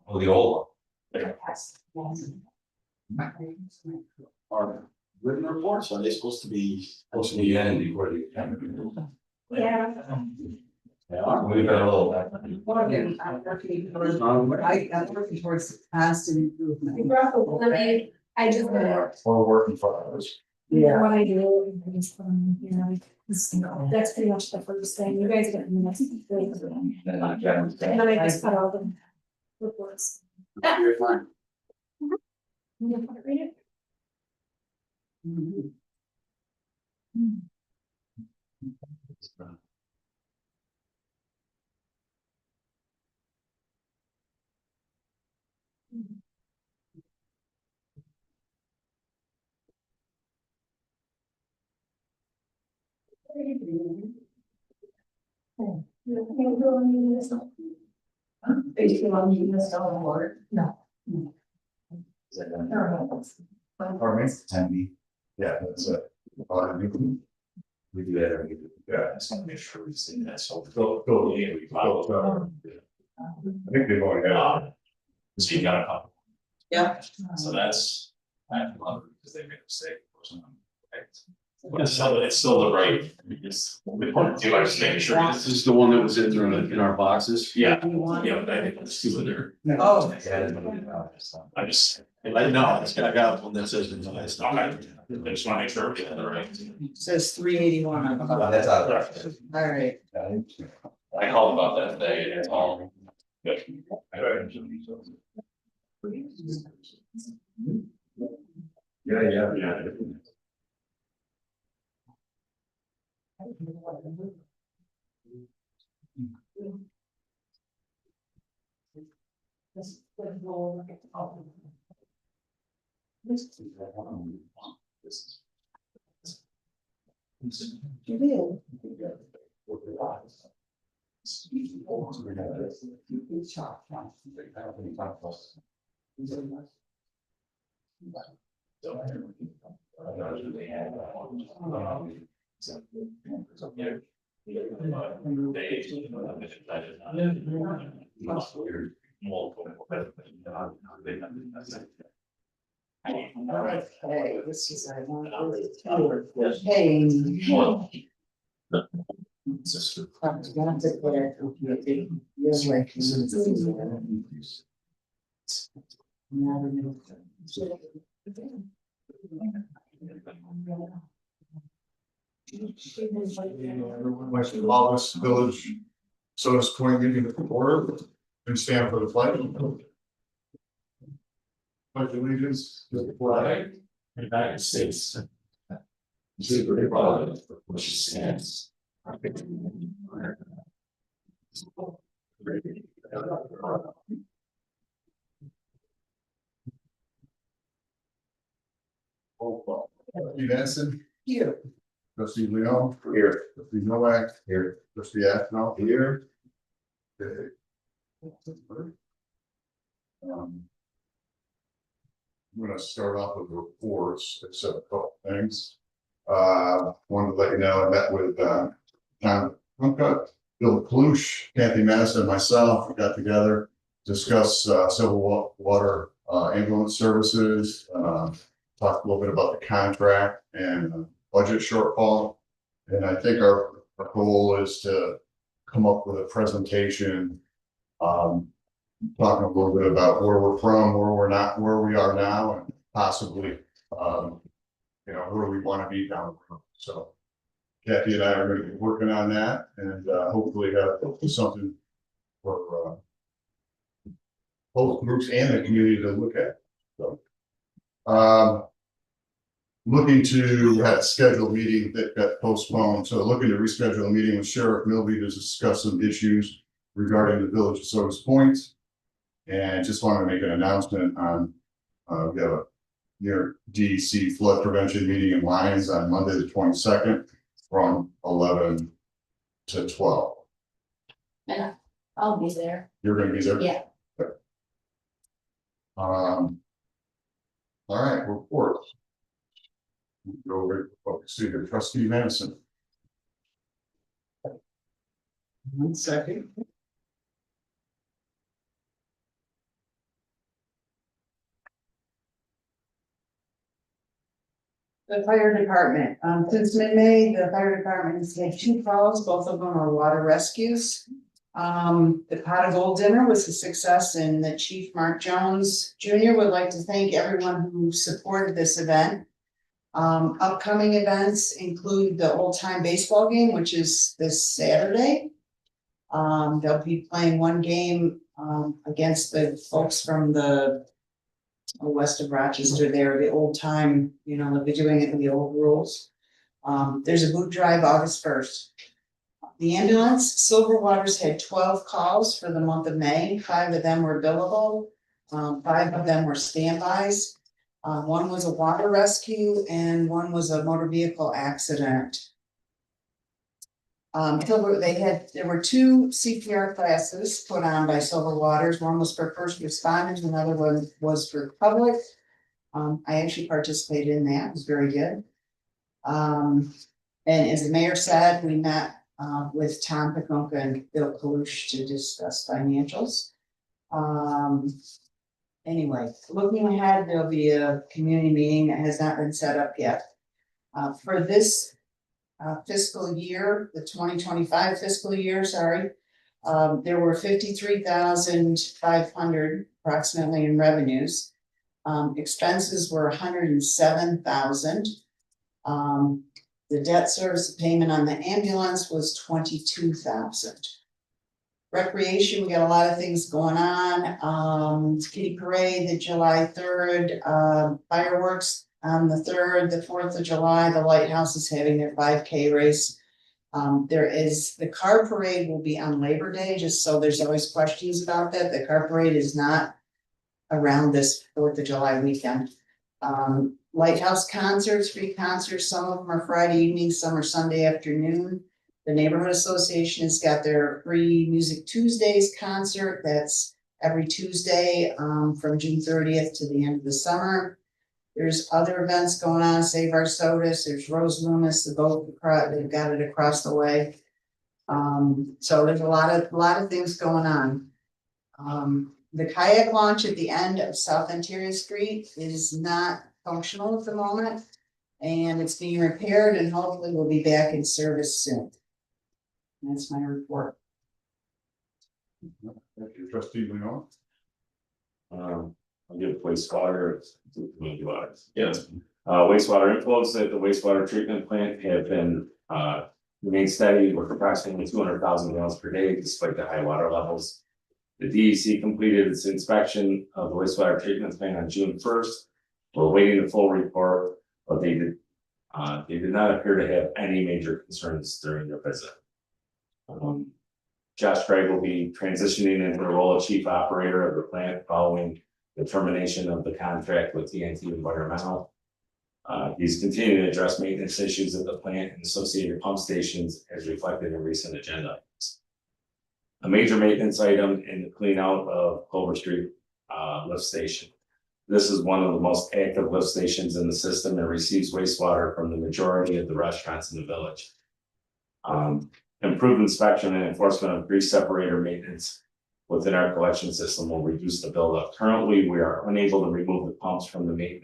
Oh, the old Are written reports, are they supposed to be? one. Supposed to be in before the. Yeah. They are. We've got a little. I'm working towards constant improvement. I just, Or working for others. Yeah. what I do, I just, you know, that's pretty much the first thing, you guys get in the next thing. And then I just put all the reports. You're fine. You want to read it? No. Is that done? Pardon me? Tenby. Yeah, that's it. We do that every. Yeah, I just want to make sure we see that, so. I think they've only had. So you got a couple. Yeah. So that's, I have to love it because they made a mistake or something. Right? But it's still the right, because we want to do, I just making sure. This is the one that was in our boxes. Yeah, yeah, but I think it's two in there. Oh. I just, I know, I got one that says it's not, I just want to make sure we're getting the right. Says 381. That's out of there. All right. I called about that today, and it's all good. Yeah. Okay, this is our one. Hey. I'm gonna take that. Yes, right. Everyone likes to call this village Sodas Point meeting to order and stand for the flag. Pledge allegiance to the flag. United States. To the republic which stands. Trustee Benson, Here. trustee Leon. Here. Trustee Novak. Here. Trustee Atkins. Here. Okay. I'm gonna start off with reports, except a couple things. Wanted to let you know, I met with, Tom Huncutt, Bill Kalush, Kathy Madison, and myself, we got together, discuss, civil water, ambulance services, talked a little bit about the contract and budget shortfall. And I think our goal is to come up with a presentation, talking a little bit about where we're from, where we're not, where we are now, and possibly, where we want to be down the road. So Kathy and I are going to be working on that, and hopefully have something for both groups and the community to look at. So, looking to have a scheduled meeting that got postponed, so looking to reschedule a meeting with Sheriff Milby to discuss some issues regarding the village of Sodas Point. And just wanted to make an announcement on, we have a near DEC flood prevention meeting in Lyons on Monday, the 22nd from 11 to 12. And I'll be there. You're gonna be there? Yeah. All right, reports. Go over, see the trustee Madison. 1 second. The fire department, since mid-May, the fire department has had 2 calls, both of them are water rescues. The pot of gold dinner was a success, and the Chief Mark Jones Jr. would like to thank everyone who supported this event. Upcoming events include the old time baseball game, which is this Saturday. They'll be playing one game, against the folks from the west of Rochester there, the old time, they'll be doing it in the old rules. There's a boot drive August 1st. The ambulance, Silver Waters had 12 calls for the month of May. 5 of them were billable. 5 of them were standbys. One was a water rescue and one was a motor vehicle accident. There were 2 CPR classes put on by Silver Waters. One was for first responders, another one was for public. I actually participated in that, it was very good. And as the mayor said, we met with Tom Pekunka and Bill Kalush to discuss financials. Anyway, looking ahead, there'll be a community meeting that has not been set up yet. For this fiscal year, the 2025 fiscal year, there were 53,500 approximately in revenues. Expenses were 107,000. The debt service payment on the ambulance was 22,000. Recreation, we got a lot of things going on. Kitty Parade, the July 3rd, fireworks on the 3rd, the 4th of July, the Lighthouse is having their 5K race. The car parade will be on Labor Day, just so there's always questions about that. The car parade is not around this 4th of July weekend. Lighthouse concerts, free concerts, some of them are Friday evening, some are Sunday afternoon. The Neighborhood Association has got their free Music Tuesdays concert. That's every Tuesday from June 30th to the end of the summer. There's other events going on, Save Our Sodas, there's Rose Loomis, the boat, they've got it across the way. So there's a lot of things going on. The kayak launch at the end of South Ontario Street is not functional at the moment, and it's being repaired and hopefully will be back in service soon. That's my report. Thank you, trustee Leon. I'll give wastewater. Yes. Wastewater inflows at the wastewater treatment plant have been, remained steady with approximately 200,000 gallons per day despite the high water levels. The DEC completed its inspection of the wastewater treatment plant on June 1st. We're waiting the full report, but they did not appear to have any major concerns during their visit. Josh Craig will be transitioning into the role of chief operator of the plant following the termination of the contract with TNT Environmental. He's continuing to address maintenance issues at the plant and associated pump stations as reflected in recent agenda items. A major maintenance item in the clean out of Clover Street lift station. This is one of the most active lift stations in the system and receives wastewater from the majority of the restaurants in the village. Improved inspection and enforcement of grease separator maintenance within our collection system will reduce the buildup. Currently, we are unable to remove the pumps from the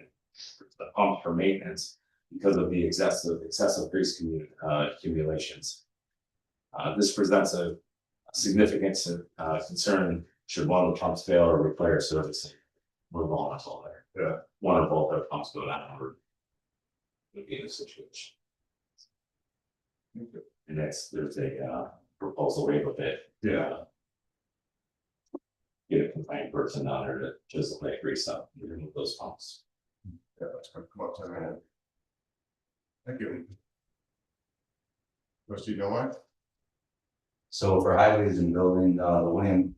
pumps for maintenance because of the excessive grease accumulations. This presents a significant concern should one of the pumps fail or require servicing. We're vulnerable there. Yeah. One or both our pumps go down would be in a situation. And there's a proposal way with it. Yeah. Get a complaint person down there to just like grease up and remove those pumps. Yeah, that's gonna come up to that. Thank you. Trustee Noah? So for highways and building, the William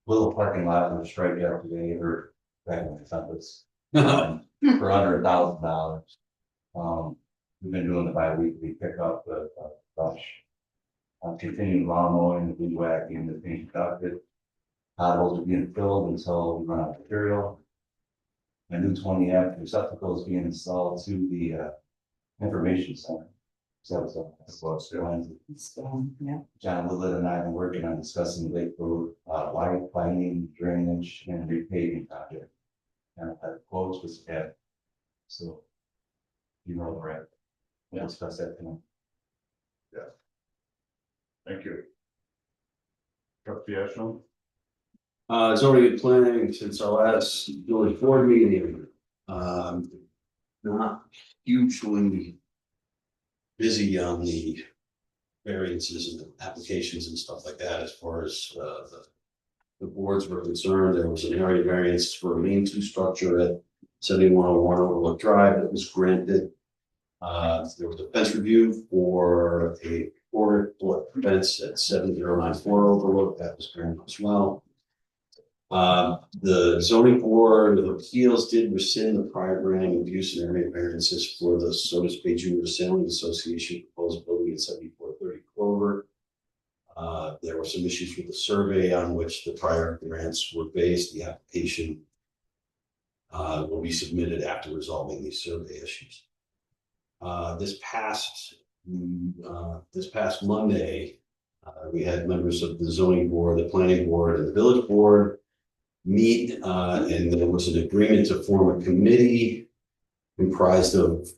Willow parking lot was striped yesterday or back in the compass. For under $1,000. We've been doing the bi-weekly pickup with brush. Continuing lawn mowing, weed whacking, the being conducted. Potholes are being filled until we run out of material. A new 20 amp receptacle is being installed to the information center. So Yeah. John Willett and I have been working on discussing Lake Road, widening, drainage, and repaving project. And I've had quotes with that. So You know, right? We'll discuss that tonight. Thank you. Trustee Ashland? Zoning and planning since our last village board meeting, not hugely busy on the variances and the applications and stuff like that as far as, the boards were concerned. There was an area variance for a lean-to structure at 7101 Overlook Drive that was granted. There was a fence review for a 4-foot fence at 7094 Overlook that was granted as well. The zoning board of appeals did rescind the prior granting of use and area variances for the Sodas Bay Junior Sailing Association proposed building at 7430 Clover. There were some issues with the survey on which the prior grants were based. The application will be submitted after resolving these survey issues. This past Monday, we had members of the zoning board, the planning board, and the village board meet, and there was an agreement to form a committee comprised of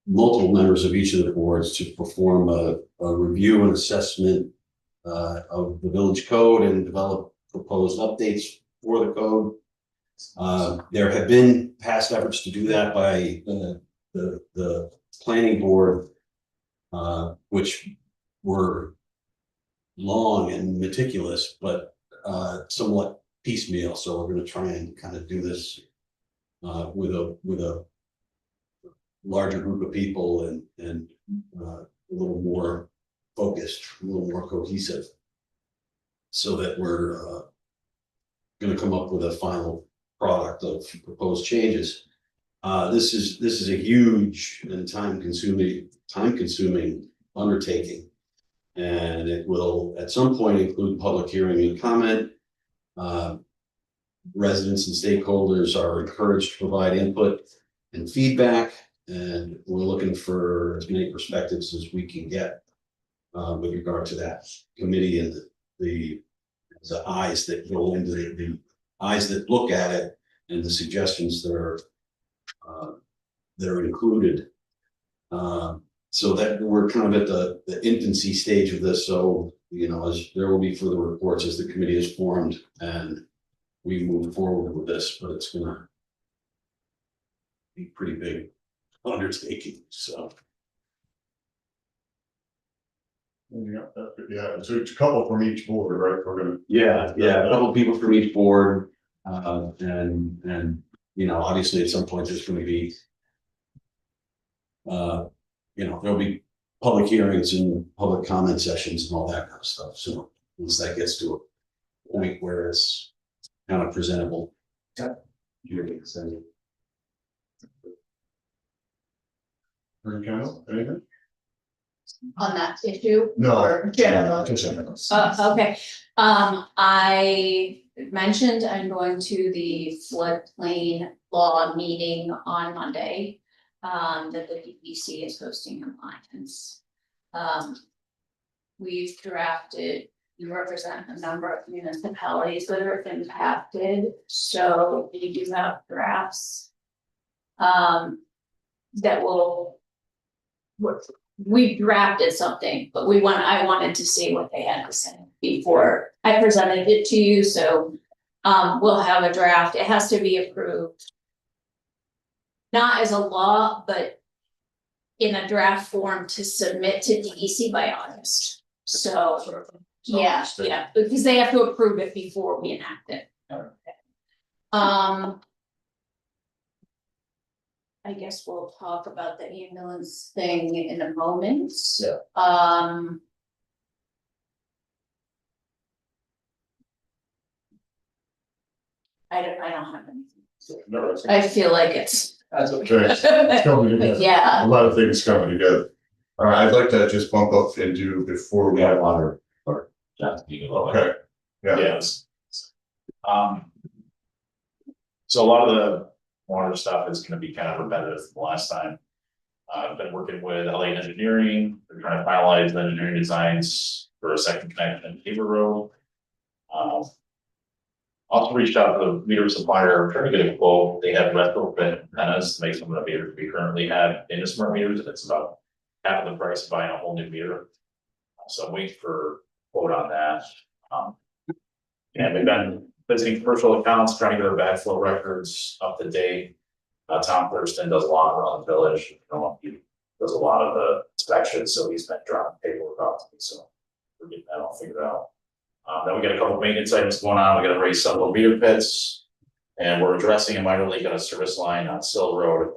multiple members of each of the boards to perform a review and assessment of the village code and develop proposed updates for the code. There have been past efforts to do that by the planning board, which were long and meticulous, but somewhat piecemeal. So we're going to try and kind of do this with a larger group of people and a little more focused, a little more cohesive, so that we're going to come up with a final product of proposed changes. This is a huge and time consuming undertaking, and it will at some point include public hearing and comment. Residents and stakeholders are encouraged to provide input and feedback, and we're looking for as many perspectives as we can get with regard to that committee and the eyes that go into the eyes that look at it and the suggestions that are included. So that we're kind of at the infancy stage of this. So, you know, as there will be further reports as the committee is formed and we move forward with this, but it's gonna be pretty big undertaking, so. Yeah, so it's a couple from each board, right? We're gonna. Yeah, a couple of people from each board, and you know, obviously at some point there's gonna be you know, there'll be public hearings and public comment sessions and all that kind of stuff. So once that gets to a point where it's kind of presentable. You're excited. Attorney Kendall, anything? On that issue? No. Or general? Just general. Okay, I mentioned I'm going to the floodplain law meeting on Monday. That the DEC is hosting in Lyons. We've drafted, you represent a number of municipalities that are impacted, so we do have drafts. That will. We drafted something, but I wanted to see what they had to say before I presented it to you, so. We'll have a draft, it has to be approved. Not as a law, but in a draft form to submit to DEC by August. So, yeah, because they have to approve it before we enact it. I guess we'll talk about the ambulance thing in a moment. Yeah. I don't have anything. No, it's. I feel like it's. That's Okay, it's coming together. Yeah, A lot of things coming together. All right, I'd like to just bump up and do before we have water. Okay, yeah. Yes. So a lot of the water stuff is gonna be kind of repetitive from the last time. I've been working with LA Engineering, they're trying to finalize the engineering designs for a second connection in Tabor Road. Also reached out to the meter supplier, trying to get a quote. They have retrofit antennas to make some of the meters we currently have in the smart meters, and it's about half of the price of buying a whole new meter. So I'm waiting for a quote on that. And we've been visiting commercial accounts, trying to get their backflow records up to date. Tom Thurston does a lot around the village, he does a lot of the inspections, so he's been dropping paperwork off to me, so we're getting that all figured out. Then we got a couple of maintenance items going on, we got to raise several meter pits, and we're addressing a minor leak on a service line on Sill Road.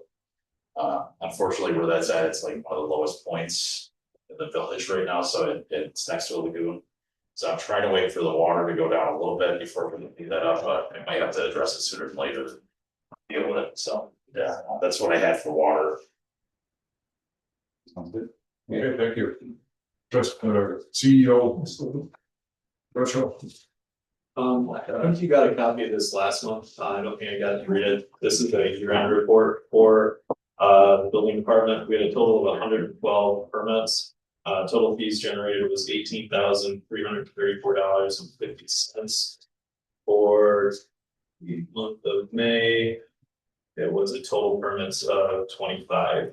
Unfortunately, where that's at, it's like one of the lowest points in the village right now, so it's next to a lagoon. So I'm trying to wait for the water to go down a little bit before we can clean that up, but I might have to address it sooner than later. Deal with it, so, yeah, that's what I had for water. Sounds good. Okay, thank you. Just, CEO. Rachel. I think you got a copy of this last month. I don't think I got to read it. This is the year-end report for the building department. We had a total of 112 permits. Total fees generated was $18,334.50. For the month of May, it was a total permits of 25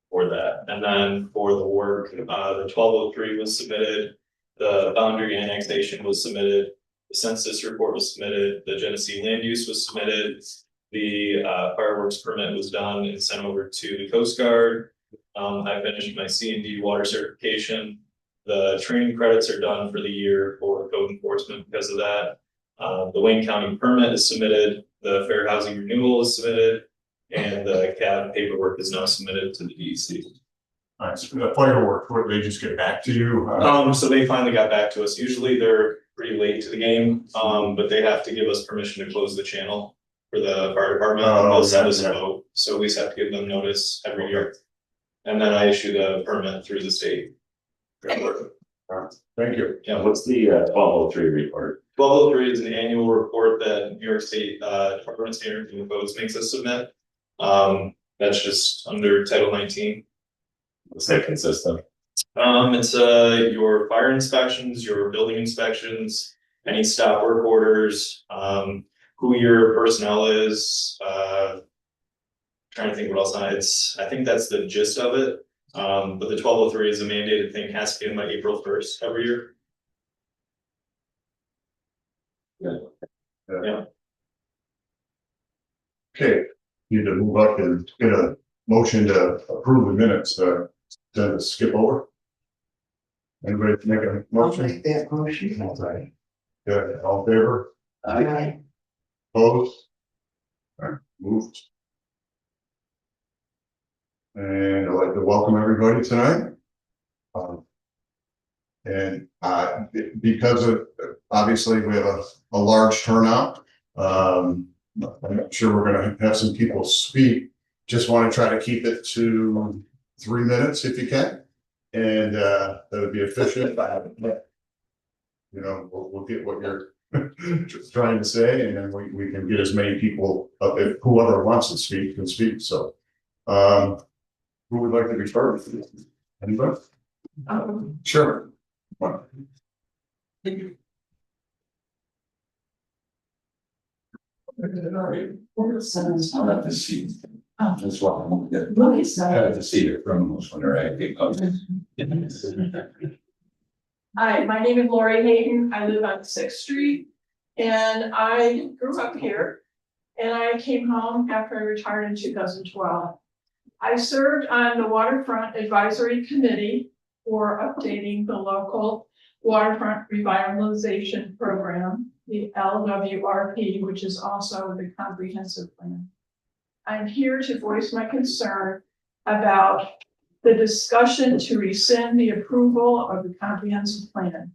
for that. And then for the work, the 1203 was submitted. The boundary annexation was submitted, the census report was submitted, the Genesee land use was submitted. The fireworks permit was done and sent over to the Coast Guard. I finished my C&D water certification. The training credits are done for the year for code enforcement because of that. The Wayne County permit is submitted, the fair housing renewal is submitted, and the CAD paperwork is now submitted to the DEC. Nice, the fireworks, what, they just get back to you? So they finally got back to us. Usually they're pretty late to the game, but they have to give us permission to close the channel for the fire department. And they'll send us a note, so we just have to give them notice every year. And then I issue the permit through the state. Thank you. Yeah, What's the 1203 report? 1203 is an annual report that New York State Department of Standards and Codes makes us submit. That's just under Title 19. What's that consist of? It's your fire inspections, your building inspections, any stop work orders, who your personnel is, trying to think what else on it. I think that's the gist of it. But the 1203 is a mandated thing, has to be in by April 1st every year. Yeah. Okay, need to move up and get a motion to approve the minutes, to skip over. Anybody make a I'll motion? make that motion. Okay, good, all in favor, Aye. opposed? All right, moved. And I'd like to welcome everybody tonight. And because of, obviously, we have a large turnout. I'm sure we're gonna have some people speak. Just want to try to keep it to 3 minutes if you can. And that would be efficient. You know, we'll get what you're trying to say, and then we can get as many people up, if whoever wants to speak can speak. So who would like to be first? Anybody? Sure. I'll have to see. That's what I'm gonna get. I have to see the criminals when they're acting up. Hi, my name is Lori Hayden. I live on 6th Street and I grew up here. And I came home after I retired in 2012. I served on the Waterfront Advisory Committee for updating the local waterfront revitalization program, the LWRP, which is also the comprehensive plan. I'm here to voice my concern about the discussion to rescind the approval of the comprehensive plan.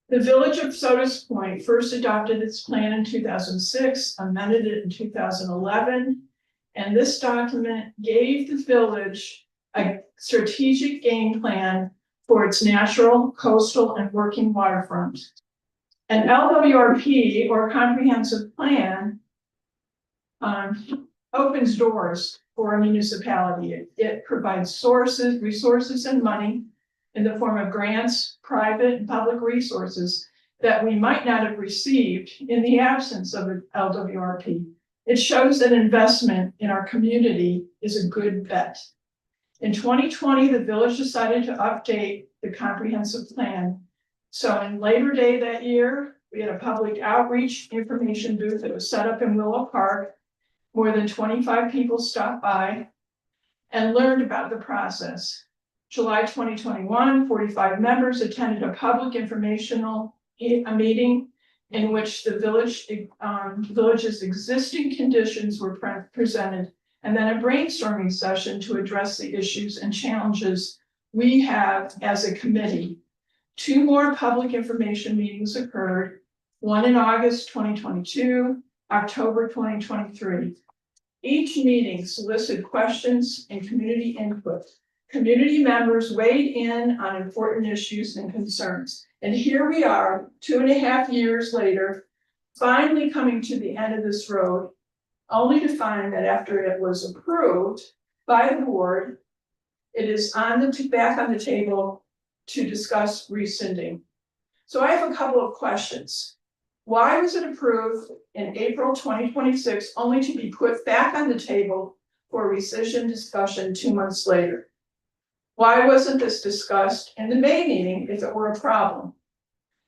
The Village of Sodas Point first adopted its plan in 2006, amended it in 2011, and this document gave the village a strategic game plan for its natural, coastal, and working waterfront. An LWRP, or comprehensive plan, opens doors for a municipality. It provides resources, and money in the form of grants, private and public resources that we might not have received in the absence of an LWRP. It shows that investment in our community is a good bet. In 2020, the village decided to update the comprehensive plan. So in Labor Day that year, we had a public outreach information booth that was set up in Willow Park. More than 25 people stopped by and learned about the process. July 2021, 45 members attended a public informational meeting in which the village's existing conditions were presented, and then a brainstorming session to address the issues and challenges we have as a committee. 2 more public information meetings occurred, one in August 2022, October 2023. Each meeting solicited questions and community input. Community members weighed in on important issues and concerns. And here we are, 2.5 years later, finally coming to the end of this road, only to find that after it was approved by the board, it is back on the table to discuss rescinding. So I have a couple of questions. Why was it approved in April 2026, only to be put back on the table for rescission discussion 2 months later? Why wasn't this discussed in the May meeting if it were a problem?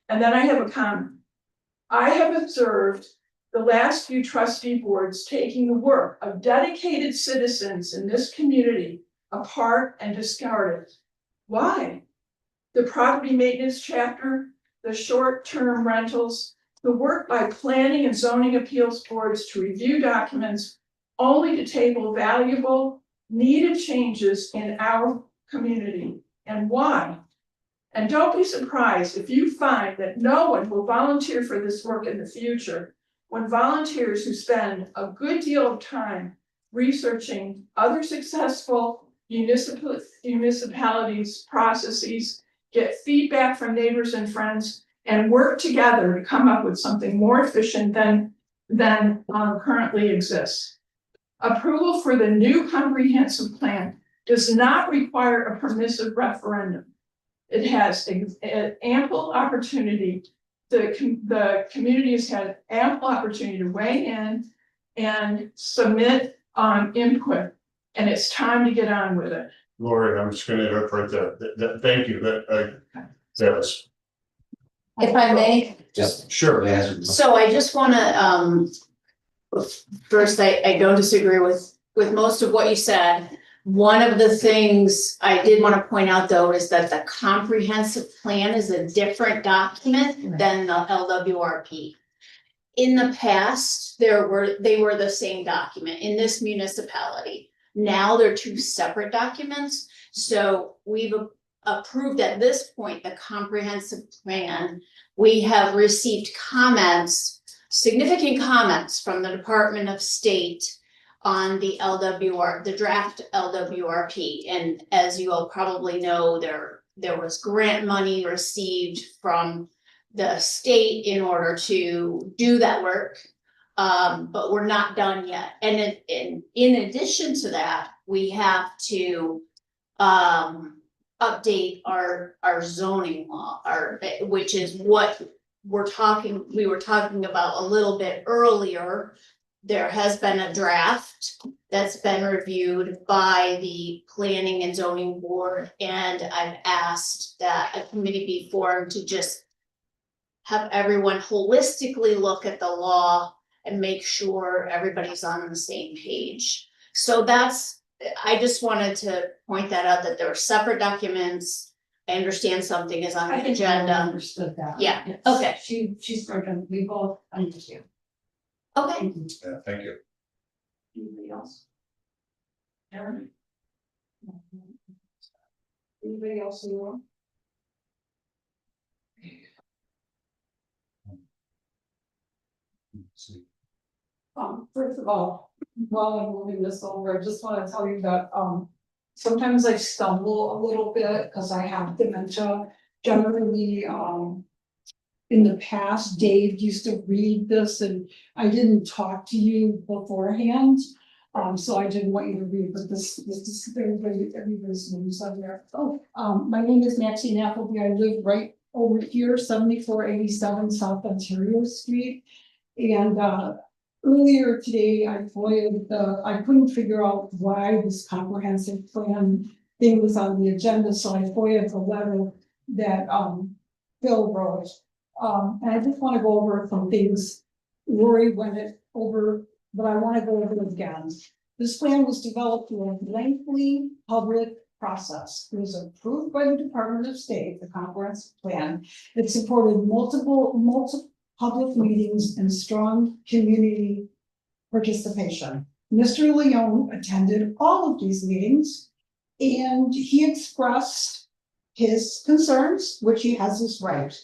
And then I have a comment. I have observed the last few trustee boards taking the work of dedicated citizens in this community apart and discarded. Why? The property maintenance chapter, the short-term rentals, the work by planning and zoning appeals boards to review documents only to table valuable, needed changes in our community. And why? And don't be surprised if you find that no one will volunteer for this work in the future, when volunteers who spend a good deal of time researching other successful municipalities' processes, get feedback from neighbors and friends, and work together to come up with something more efficient than currently exists. Approval for the new comprehensive plan does not require a permissive referendum. It has ample opportunity. The community has had ample opportunity to weigh in and submit input, and it's time to get on with it. Lori, I'm just gonna interrupt right there. Thank you, that was. If I may, Sure. so I just wanna, first, I don't disagree with most of what you said. One of the things I did want to point out, though, is that the comprehensive plan is a different document than the LWRP. In the past, they were the same document in this municipality. Now they're 2 separate documents. So we've approved at this point the comprehensive plan. We have received comments, significant comments from the Department of State on the the draft LWRP. And as you all probably know, there was grant money received from the state in order to do that work. But we're not done yet. And in addition to that, we have to update our zoning law, which is what we were talking about a little bit earlier. There has been a draft that's been reviewed by the Planning and Zoning Board, and I've asked that a committee be formed to just have everyone holistically look at the law and make sure everybody's on the same page. So I just wanted to point that out, that there are separate documents. I understand something is on the agenda. Understood that. Yeah, Yes. okay. She's spoken, we both understand. Okay, Yeah, thank you. Anybody else? Aaron? Anybody else in the room? First of all, while I'm moving this over, I just wanna tell you that, sometimes I stumble a little bit because I have dementia. Generally, in the past, Dave used to read this and I didn't talk to you beforehand. So I didn't want you to read, but this is everybody's names on there. My name is Maxine Appleby. I live right over here, 7487 South Ontario Street. And earlier today, I couldn't figure out why this comprehensive plan thing was on the agenda, so I FOIA'd the letter that Phil wrote. And I just want to go over some things. Lori went it over, but I want to go over it again. This plan was developed through a lengthy public process. It was approved by the Department of State, the comprehensive plan. It supported multiple public meetings and strong community participation. Mr. Leone attended all of these meetings and he expressed his concerns, which he has his right.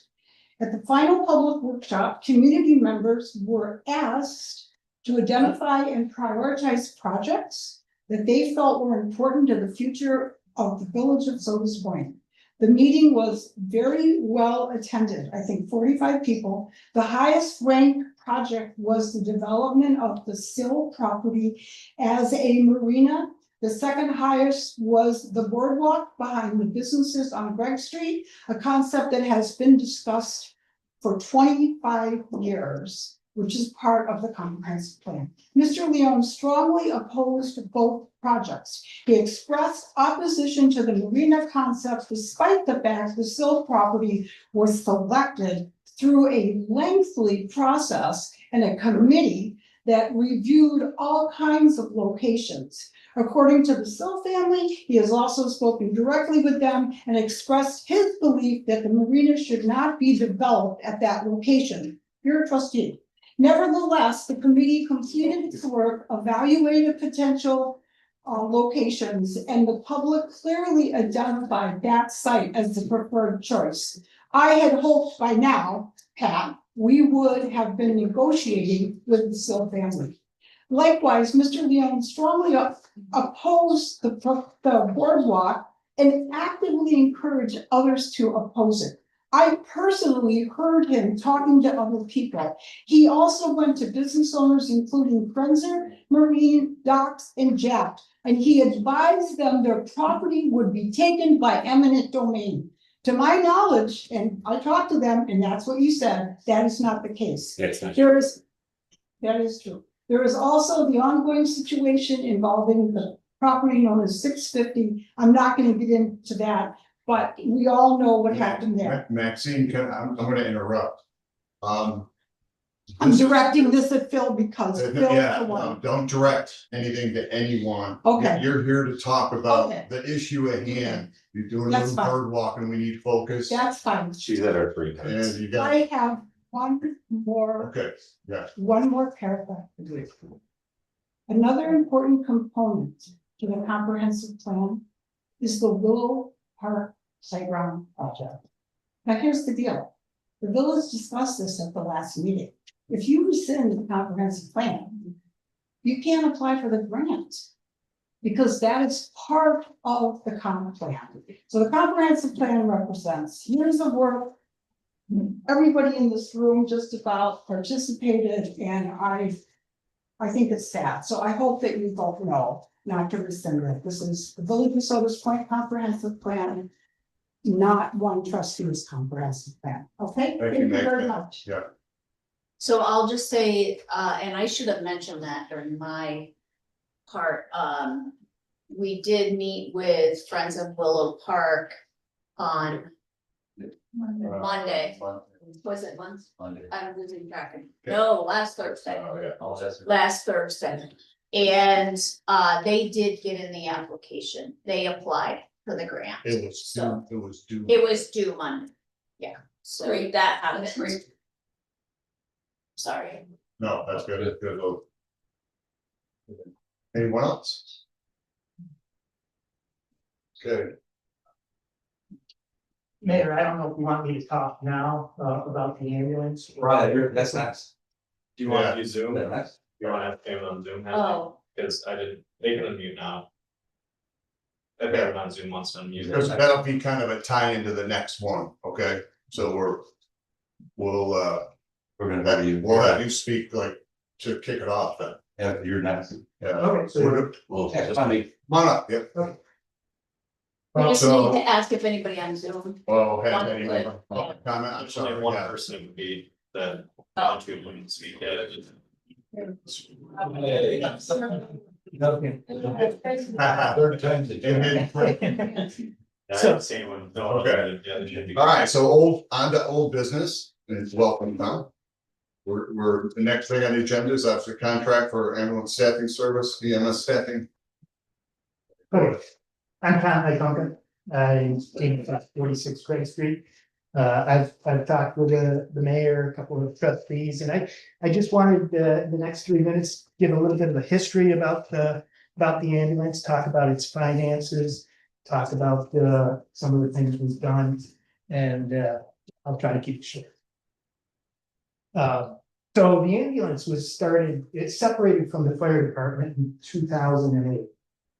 At the final public workshop, community members were asked to identify and prioritize projects that they felt were important to the future of the village of Sodas Point. The meeting was very well attended, I think 45 people. The highest ranked project was the development of the Sill property as a marina. The second highest was the boardwalk behind the businesses on Greg Street, a concept that has been discussed for 25 years, which is part of the comprehensive plan. Mr. Leone strongly opposed both projects. He expressed opposition to the marina concept despite the fact the Sill property was selected through a lengthy process and a committee that reviewed all kinds of locations. According to the Sill family, he has also spoken directly with them and expressed his belief that the marina should not be developed at that location. You're a trustee. Nevertheless, the committee completed its work, evaluated potential locations, and the public clearly identified that site as the preferred choice. I had hoped by now, Pat, we would have been negotiating with the Sill family. Likewise, Mr. Leone strongly opposed the boardwalk and actively encouraged others to oppose it. I personally heard him talking to other people. He also went to business owners, including Krenzer, Marine, Docks, and JAP, and he advised them their property would be taken by eminent domain. To my knowledge, and I talked to them, and that's what you said, that is not the case. That's not. That is true. There is also the ongoing situation involving the property known as 650. I'm not going to get into that, but we all know what happened there. Maxine, I'm gonna interrupt. I'm directing this at Phil because Phil's Yeah, the one. don't direct anything to anyone. Okay. You're here to talk about Okay. the issue at hand. You're doing a That's little fine. bird walking, we need focus. That's fine. She's at her 3 minutes. And you got, I have one more okay, yeah. one more paragraph to do. Another important component to the comprehensive plan is the Willow Park Playground project. Now, here's the deal. The village discussed this at the last meeting. If you rescind the comprehensive plan, you can't apply for the grant because that is part of the comp plan. So the comprehensive plan represents years of work. Everybody in this room just about participated, and I think it's sad. So I hope that you both know not to rescind it. This is the Village of Sodas Point comprehensive plan, not one trustee's comprehensive plan. Okay, Thank you, thank you Meg. very much. Yeah. So I'll just say, and I should have mentioned that during my part, we did meet with Friends of Willow Park on Monday. Was it Monday? Monday. I'm losing track. Yeah. No, last Thursday. Oh, yeah. Oh, that's. Last Thursday. And they did get in the application. They applied for the grant. It was So due, it was due. it was due Monday. Yeah, so Great. that happened. Sorry. No, that's good, good vote. Anyone else? Okay, Mayor, I don't know if you want me to talk now about the ambulance. Right, that's next. Do you want Yeah. to use Zoom? That's next. You want to have Pam on Zoom? Oh, Because I didn't, they can unmute now. I've got it on Zoom once I'm using. because that'll be kind of a tie into the next one, okay? So we'll We're gonna have you. we'll have you speak like to kick it off then, Yeah, you're next. yeah. Okay, so We're good. Well, Yeah, just funny. Come on up, yep. We just So- need to ask if anybody on Zoom. Well, have One any would, more public comment? I'm There's only sorry, one yeah. person would be the, Oh. two wouldn't speak yet. Third time's the charm. I haven't seen one. No, Okay. yeah, they should be. All right, so on to old business, and it's welcome now. We're, the next thing on the agenda is after contract for ambulance staffing service, EMS staffing. Okay, I'm Tom Duncan, I live at 46 Craig Street. I've talked with the mayor, a couple of trustees, and I just wanted the next 3 minutes, give a little bit of a history about the ambulance, talk about its finances, talk about some of the things we've done, and I'll try to keep it short. So the ambulance was started, it separated from the fire department in 2008.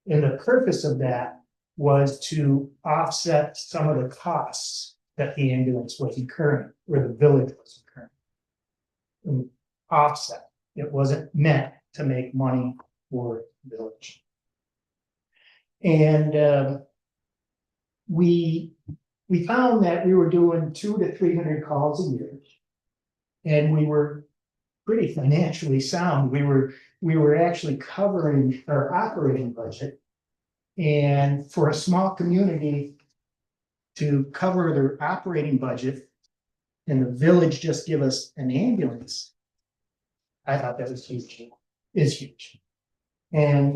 And the purpose of that was to offset some of the costs that the ambulance was incurring, or the village was incurring. Offset, it wasn't meant to make money for the village. And we found that we were doing 200 to 300 calls a year. And we were pretty financially sound. We were actually covering our operating budget. And for a small community to cover their operating budget and the village just give us an ambulance, I thought that was huge, is huge. And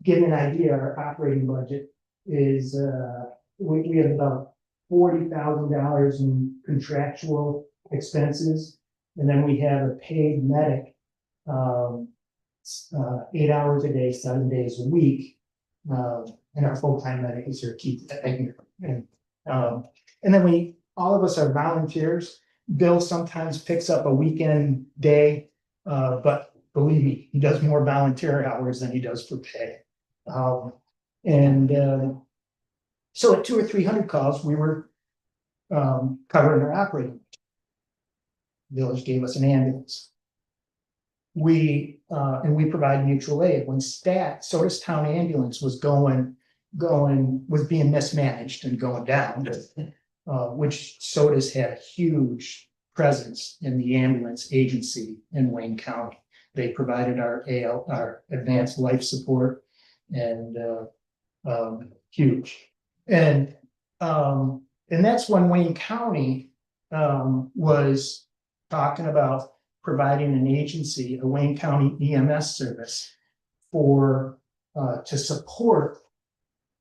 give you an idea, our operating budget is, we have about $40,000 in contractual expenses. And then we have a paid medic, 8 hours a day, 7 days a week. And our full-time medic is here, Keith Egner. And then all of us are volunteers. Bill sometimes picks up a weekend day, but believe me, he does more volunteer hours than he does for pay. So at 200 or 300 calls, we were covering our operating. Village gave us an ambulance. We provide mutual aid. When Sodus Town Ambulance was being mismanaged and going down, which Sodus had a huge presence in the ambulance agency in Wayne County. They provided our advanced life support, and huge. And that's when Wayne County was talking about providing an agency, a Wayne County EMS service to support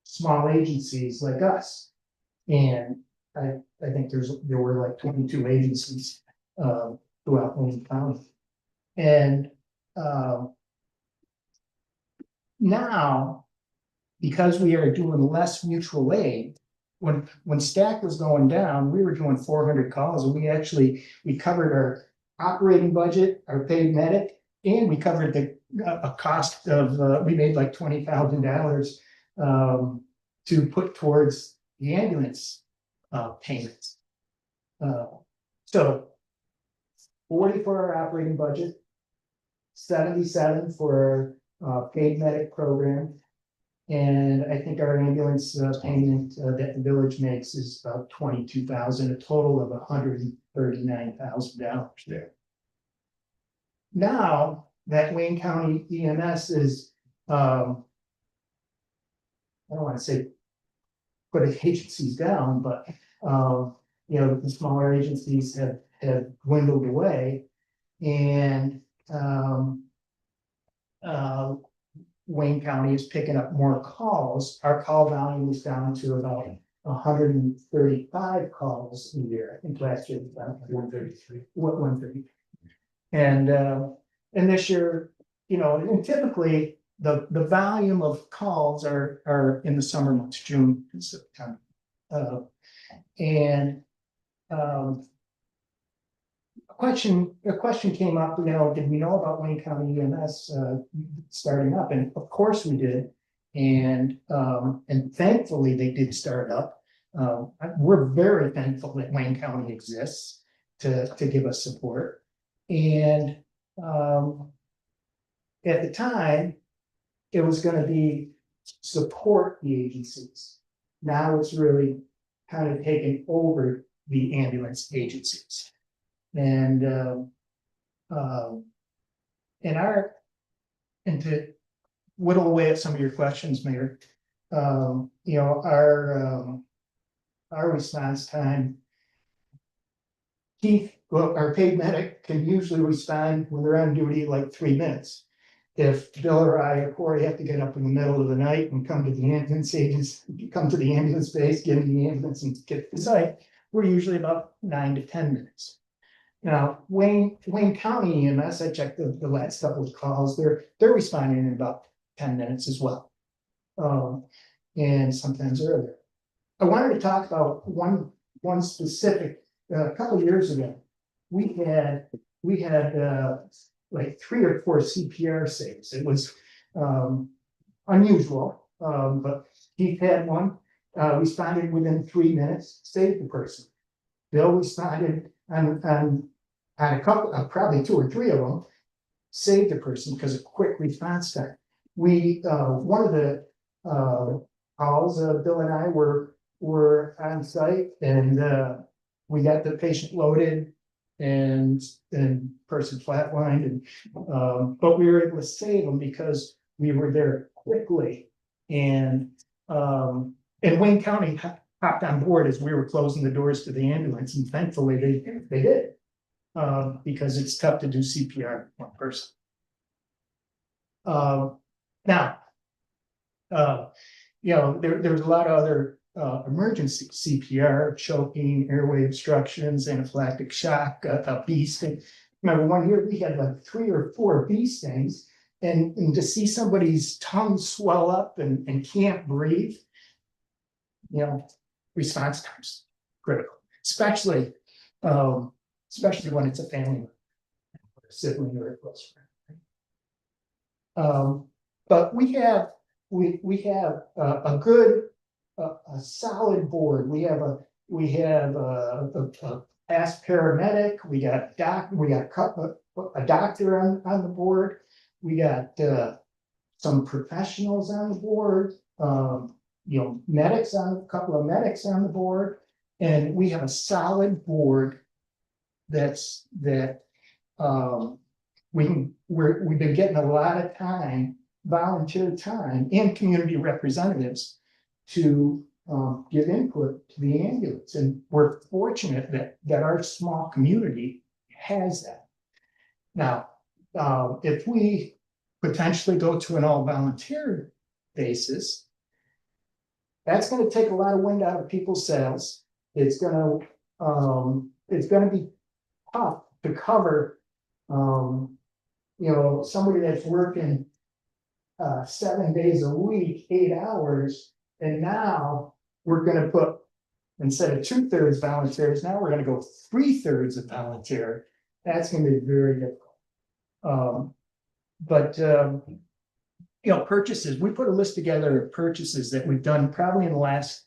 small agencies like us. And I think there were like 22 agencies throughout Wayne County. And now, because we are doing less mutual aid, when STAC was going down, we were doing 400 calls, and we covered our operating budget, our paid medic, and we covered a cost of, we made like $20,000 to put towards the ambulance payments. So 40 for our operating budget, 77 for our paid medic program. And I think our ambulance payment that the village makes is about $22,000, a total of $139,000 there. Now that Wayne County EMS is, I don't want to say put agencies down, but the smaller agencies have dwindled away, and Wayne County is picking up more calls. Our call volume is down to about 135 calls a year. I think last year it was about 133. 130. And this year, and typically the volume of calls are in the summer months, June and September. A question came up, did we know about Wayne County EMS starting up? And of course we did. And thankfully they did start up. We're very thankful that Wayne County exists to give us support. And at the time, it was going to be support the agencies. now it's really kind of taken over the ambulance agencies. And, and our, and to whittle away at some of your questions, Mayor, you know, our response time. Keith, well, our paid medic can usually respond when they're on duty like 3 minutes. If Bill or I or Corey have to get up in the middle of the night and come to the ambulance agents, come to the ambulance base, get in the ambulance and get to the site, we're usually about 9 to 10 minutes. Now, Wayne County EMS, I checked the last couple of calls, they're responding in about 10 minutes as well. And sometimes earlier. I wanted to talk about one specific, a couple of years ago. We had like 3 or 4 CPR saves. It was unusual, but he had one, responded within 3 minutes, saved the person. Bill responded on a couple, probably 2 or 3 of them, saved the person because of quick response time. We, one of the calls, Bill and I were on site, and we got the patient loaded and person flatlined, and but we were able to save them because we were there quickly. And Wayne County hopped on board as we were closing the doors to the ambulance, and thankfully they did, because it's tough to do CPR with one person. Now, you know, there's a lot of other emergency CPR, choking, airway obstructions, anaphylactic shock, a bee sting. Remember, one year we had like 3 or 4 bee stings, and to see somebody's tongue swell up and can't breathe, you know, response time's critical, especially when it's a family member, a sibling or a close friend. But we have a good, a solid board. We have a past paramedic. We got a doctor on the board. We got some professionals on the board. You know, a couple of medics on the board, and we have a solid board we've been getting a lot of time, volunteer time, and community representatives to give input to the ambulance. And we're fortunate that our small community has that. Now, if we potentially go to an all-volunteer basis, that's going to take a lot of wind out of people's sails. It's going to be tough to cover, you know, somebody that's working 7 days a week, 8 hours, and now we're going to put, instead of 2/3 volunteers, now we're going to go 3/3 of volunteer. That's going to be very difficult. But you know, purchases, we put a list together of purchases that we've done probably in the last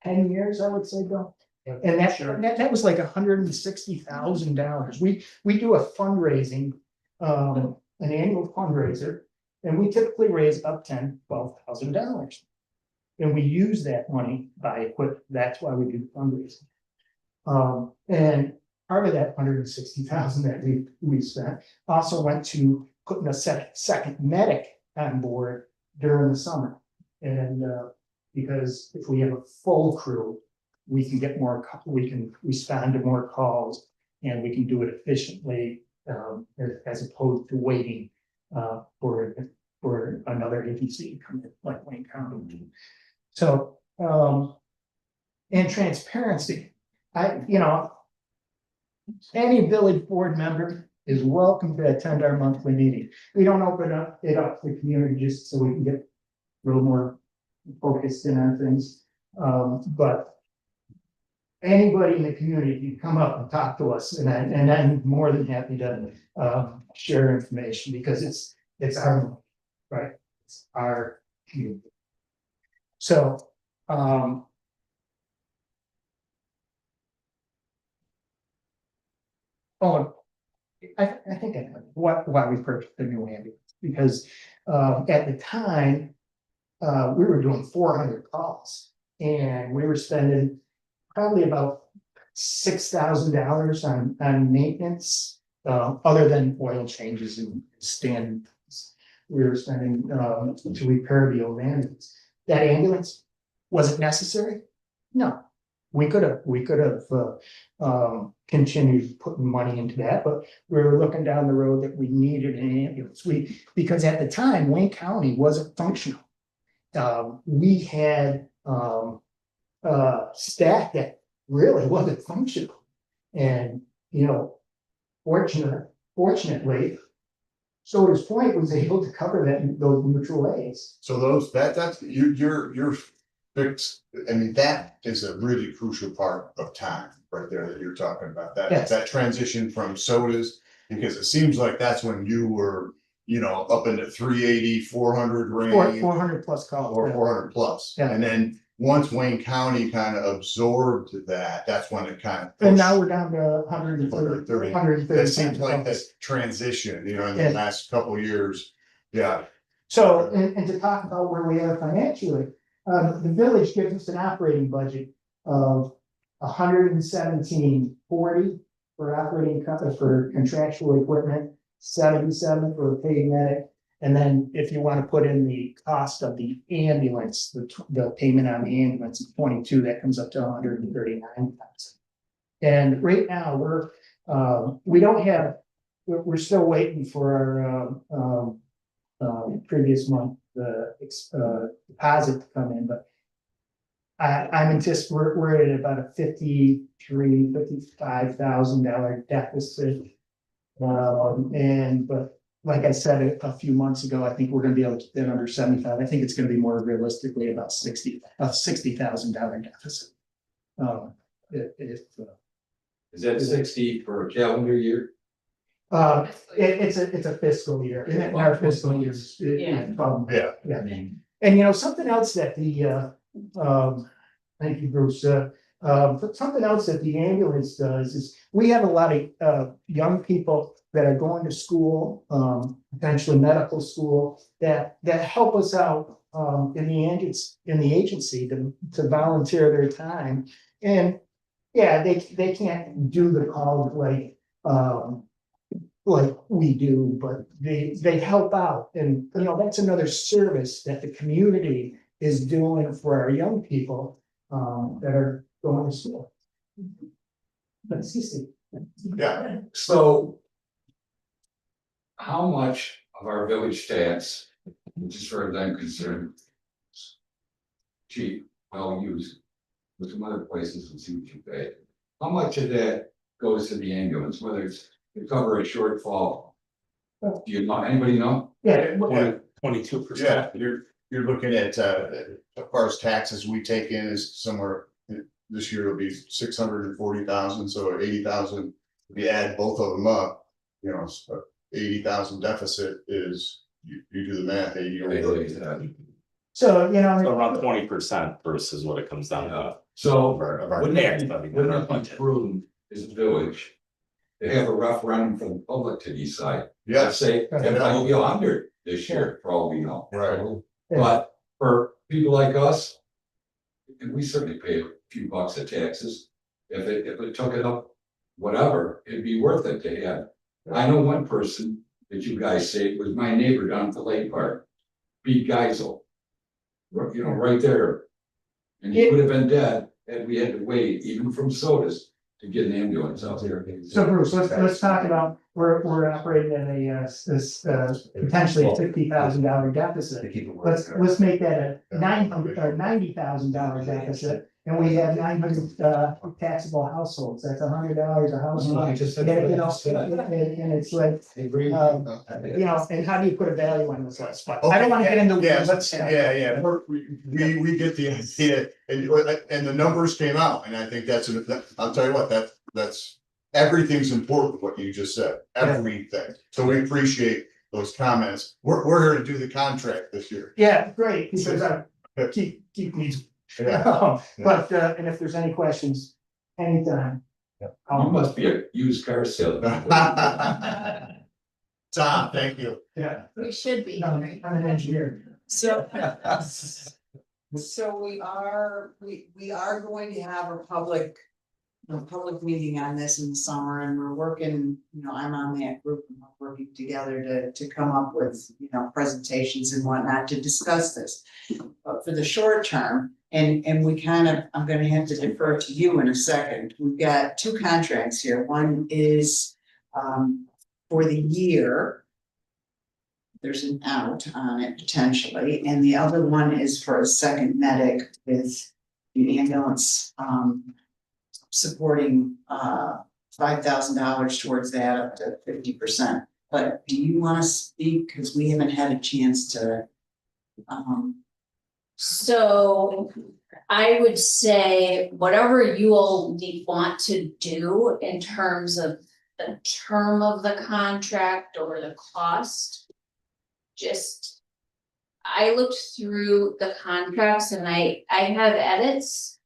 10 years, I would say, Bill. And that was like $160,000. We do a fundraising, an annual fundraiser, and we typically raise up $12,000. And we use that money to buy equipment. That's why we do fundraising. And part of that $160,000 that we spent also went to putting a second medic on board during the summer. And because if we have a full crew, we can get more, we can respond to more calls, and we can do it efficiently, as opposed to waiting for another agency to come in, like Wayne County. So, and transparency, any village board member is welcome to attend our monthly meeting. We don't open it up to the community just so we can get a little more focused in on things. But anybody in the community can come up and talk to us, and I'm more than happy to share information, because it's our money, right? It's our community. So I think I know why we purchased the new ambulance, because at the time we were doing 400 calls. And we were spending probably about $6,000 on maintenance, other than oil changes and standards. We were spending, to repair the old ambulance. That ambulance, was it necessary? No. We could have continued putting money into that, but we were looking down the road that we needed an ambulance. Because at the time, Wayne County wasn't functional. We had staff that really wasn't functional. And, you know, fortunately, Sodas Point was able to cover those mutual aids. So that's, you're fixed, I mean, that is a really crucial part of time right there that you're talking about, Yes. that transition from sodas. Because it seems like that's when you were, you know, up in the 380, 400 range. 400 plus calls. Or yeah. 400 plus. Yeah. And then once Wayne County kind of absorbed that, that's when it kind of. And now we're down to 130. 130. 130 That seems like that calls. transition, you know, in Yeah. the last couple of years. Yeah. So, and to talk about where we are financially, the village gives us an operating budget of 117.40 for operating company for contractual equipment, 77 for paid medic. And then if you want to put in the cost of the ambulance, the payment on the ambulance is 22, that comes up to 139,000. And right now we don't have, we're still waiting for our previous month, the deposit to come in, but I'm anticipating, we're at about a $55,000 deficit. But like I said a few months ago, I think we're gonna be able to get that under 75. I think it's gonna be more realistically about $60,000 deficit. If Is that 60 for a calendar year? it's a fiscal year, and our fiscal years. Yeah. Yeah. Yeah, and you know, something else that thank you, Bruce, but something else that the ambulance does is, we have a lot of young people that are going to school, potentially medical school, that help us out in the agency to volunteer their time. And yeah, they can't do the call like we do, but they help out. And you know, that's another service that the community is doing for our young people that are going to school. Let's see. Yeah. So how much of our village tax, which as far as I'm concerned, cheap, well used, with some other places and see what you pay, how much of that goes to the ambulance, whether it's to cover a shortfall? Do you know, anybody know? Yeah, 22%. Yeah, you're looking at, as far as taxes we take in is somewhere, this year it'll be 640,000, so 80,000. If you add both of them up, you know, so 80,000 deficit is, you do the math, 80 over. so you know. So around 20% versus what it comes down to. So of our wouldn't tax it levy, be, wouldn't not our it be budget. prudent as a village to have a referendum for the public to decide? Yeah, Let's say, it might be 100 this year, for all we know. right. But for people like us, and we certainly pay a few bucks of taxes. If it took it up, whatever, it'd be worth it to have. I know one person that you guys say was my neighbor down at the lake park, Pete Geisel. You know, right there. And he would have been dead had we had to wait, even from sodas, to get an ambulance out there. So Bruce, let's talk about, we're operating at potentially $50,000 deficit. Let's make that a $90,000 deficit, and we have 900 taxable households. That's $100 a household. I just said And, you know, what I said. and it's like, you know, and how do you put a value on this list? But I Okay, don't want to get into. Yeah, we get the idea, and the numbers came out, and I think I'll tell you what, that's, everything's important, what you just said, everything. So we appreciate those comments. We're here to do the contract this year. Yeah, great, because I keep me. Yeah. But, and if there's any questions, anytime. You must be a used car salesman. Tom, thank you. Yeah. We should be. I'm an engineer. So. So we are going to have a public meeting on this in the summer, and we're working, I'm on that group, and we're working together to come up with, presentations and whatnot to discuss this. But for the short term, and we I'm gonna have to defer to you in a second, we've got two contracts here. One is for the year. There's an out on it potentially, and the other one is for a second medic with the ambulance, supporting, $5,000 towards that, up to 50%. But do you want to speak? Because we haven't had a chance to, So I would say whatever you all want to do in terms of the term of the contract or the cost. Just, I looked through the contracts and I have edits.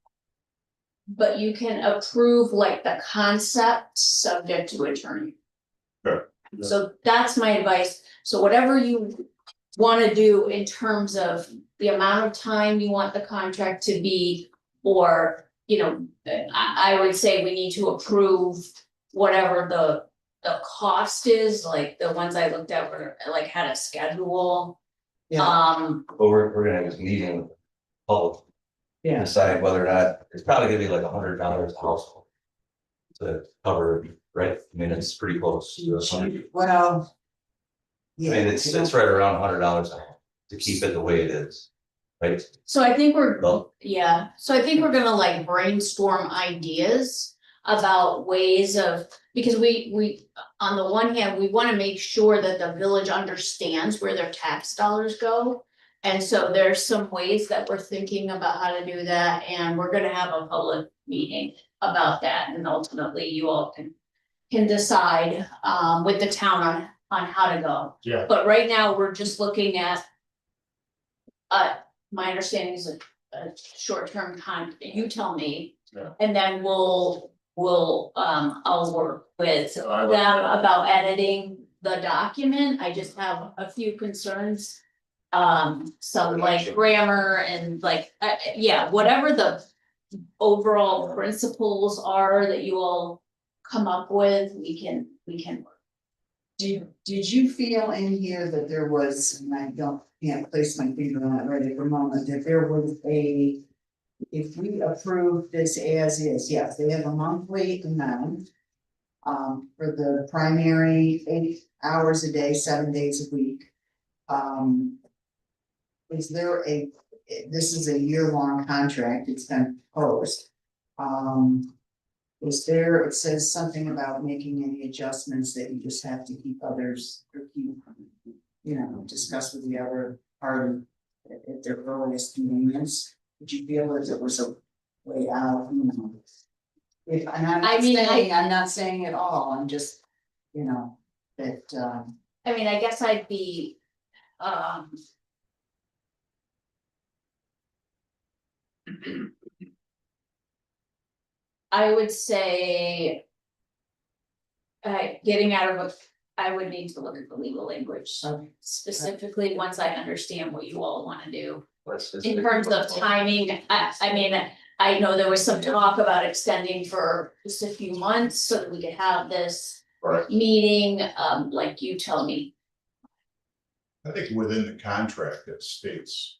But you can approve like the concept subject to attorney. Sure. So that's my advice. So whatever you wanna do in terms of the amount of time you want the contract to be, or, I would say we need to approve whatever the cost is, like the ones I looked at were like had a schedule. yeah, But we're gonna have this meeting with the public. yeah. Decide whether or not, it's probably gonna be like $100 a household. To cover, right, I mean, it's pretty close to $100. Well. I mean, it's right around $100 a home to keep it the way it is, right? So I think Well- so I think we're gonna like brainstorm ideas about ways of, because we, on the one hand, we wanna make sure that the village understands where their tax dollars go. And so there's some ways that we're thinking about how to do that, and we're gonna have a public meeting about that, and ultimately you all can decide with the town on how to go. Yeah. But right now, we're just looking at my understanding is a short-term you tell me. Yeah. And then I'll work with them I would- about editing the document. I just have a few concerns. Some like grammar and like, whatever the overall principles are that you all come up with, we can work. Did you feel in here that there was, and I can't place my finger on it right at the moment, that there was if we approve this as is, yes, they have a monthly amount. For the primary 8 hours a day, 7 days a week. Is there this is a year-long contract, it's been proposed. It says something about making any adjustments that you just have to keep others, or keep, discuss with the other party at their earliest convenience. Did you feel that there was a way out, If, and I'm not saying at all, I'm just, that, I mean, I guess I'd be, I would say. Getting out of I would need to look at the legal language Okay. specifically, once I understand what you all wanna do. Let's just- In terms of timing, I mean, I know there was some talk about extending for just a few months so that we could have this Right. meeting, like you tell me. I think within the contract it states,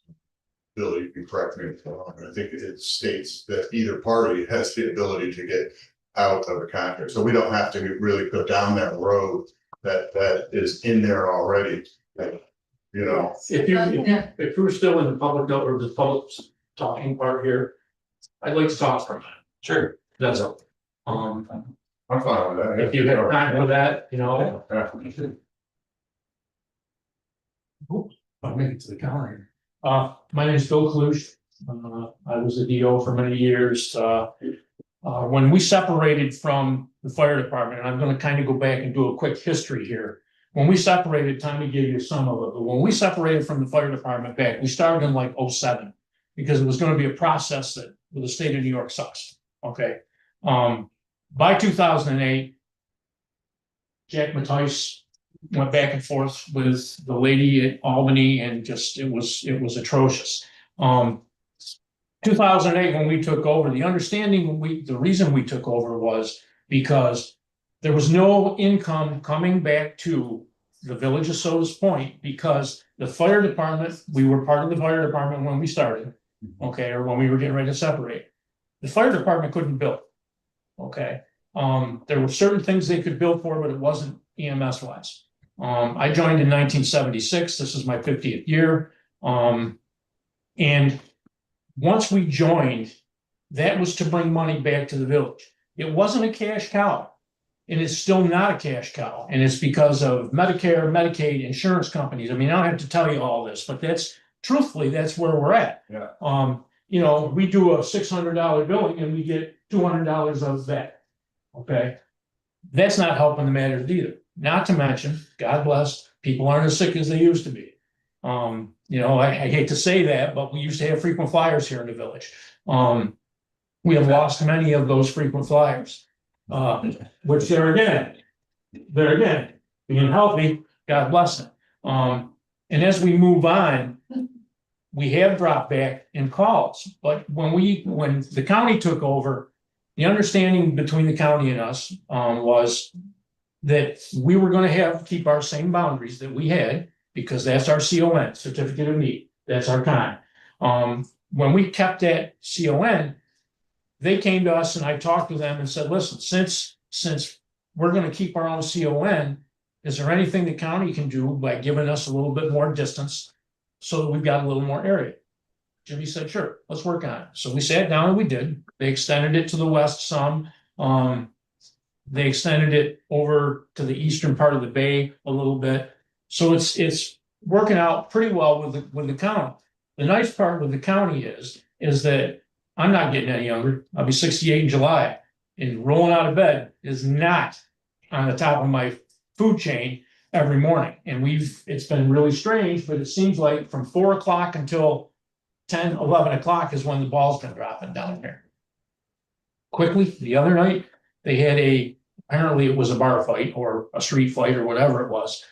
Bill, you can correct me if I'm wrong, I think it states that either party has the ability to get out of a contract, so we don't have to really go down that road that is in there already. If you're still in the public, or the public talking part here, I'd like to talk for a minute. Sure. That's all. I'm fine with that. If you have time for that, Yeah. I'll make it to the counter. My name is Bill Cluj. I was a DO for many years. When we separated from the fire department, and I'm gonna kind of go back and do a quick history here. When we separated, Tommy gave you some of it, but when we separated from the fire department back, we started in like 07. Because it was gonna be a process that the state of New York sucks, okay? By 2008. Jack Mattice went back and forth with the lady at Albany and just, it was atrocious. 2008, when we took over, the understanding, the reason we took over was because there was no income coming back to the village of Sodas Point because the fire department, we were part of the fire department when we started, okay, or when we were getting ready to separate. The fire department couldn't build, okay? There were certain things they could build for, but it wasn't EMS wise. I joined in 1976. This is my 50th year. And once we joined, that was to bring money back to the village. It wasn't a cash cow, and it's still not a cash cow. And it's because of Medicare, Medicaid, insurance companies. I mean, I don't have to tell you all this, but that's truthfully, that's where we're at. Yeah. You know, we do a $600 billing and we get $200 of that. Okay. That's not helping the matters either. Not to mention, God bless, people aren't as sick as they used to be. You know, I hate to say that, but we used to have frequent flyers here in the village. We have lost many of those frequent flyers. Which there again, being healthy, God bless them. And as we move on, we have dropped back in calls, but when the county took over, the understanding between the county and us was that we were going to keep our same boundaries that we had, because that's our CON, certificate of need. That's our kind. When we kept that CON, they came to us and I talked to them and said, listen, since we're going to keep our own CON, is there anything the county can do by giving us a little bit more distance so that we've got a little more area? Jimmy said, sure, let's work on it. So we sat down and we did. They extended it to the west some. They extended it over to the eastern part of the bay a little bit. So it's working out pretty well with the county. The nice part with the county is that I'm not getting any younger. I'll be 68 in July, and rolling out of bed is not on the top of my food chain every morning. And it's been really strange, but it seems like from 4 o'clock until 10, 11 o'clock is when the ball's been dropping down here. Quickly, the other night, they had apparently it was a bar fight or a street fight or whatever it was.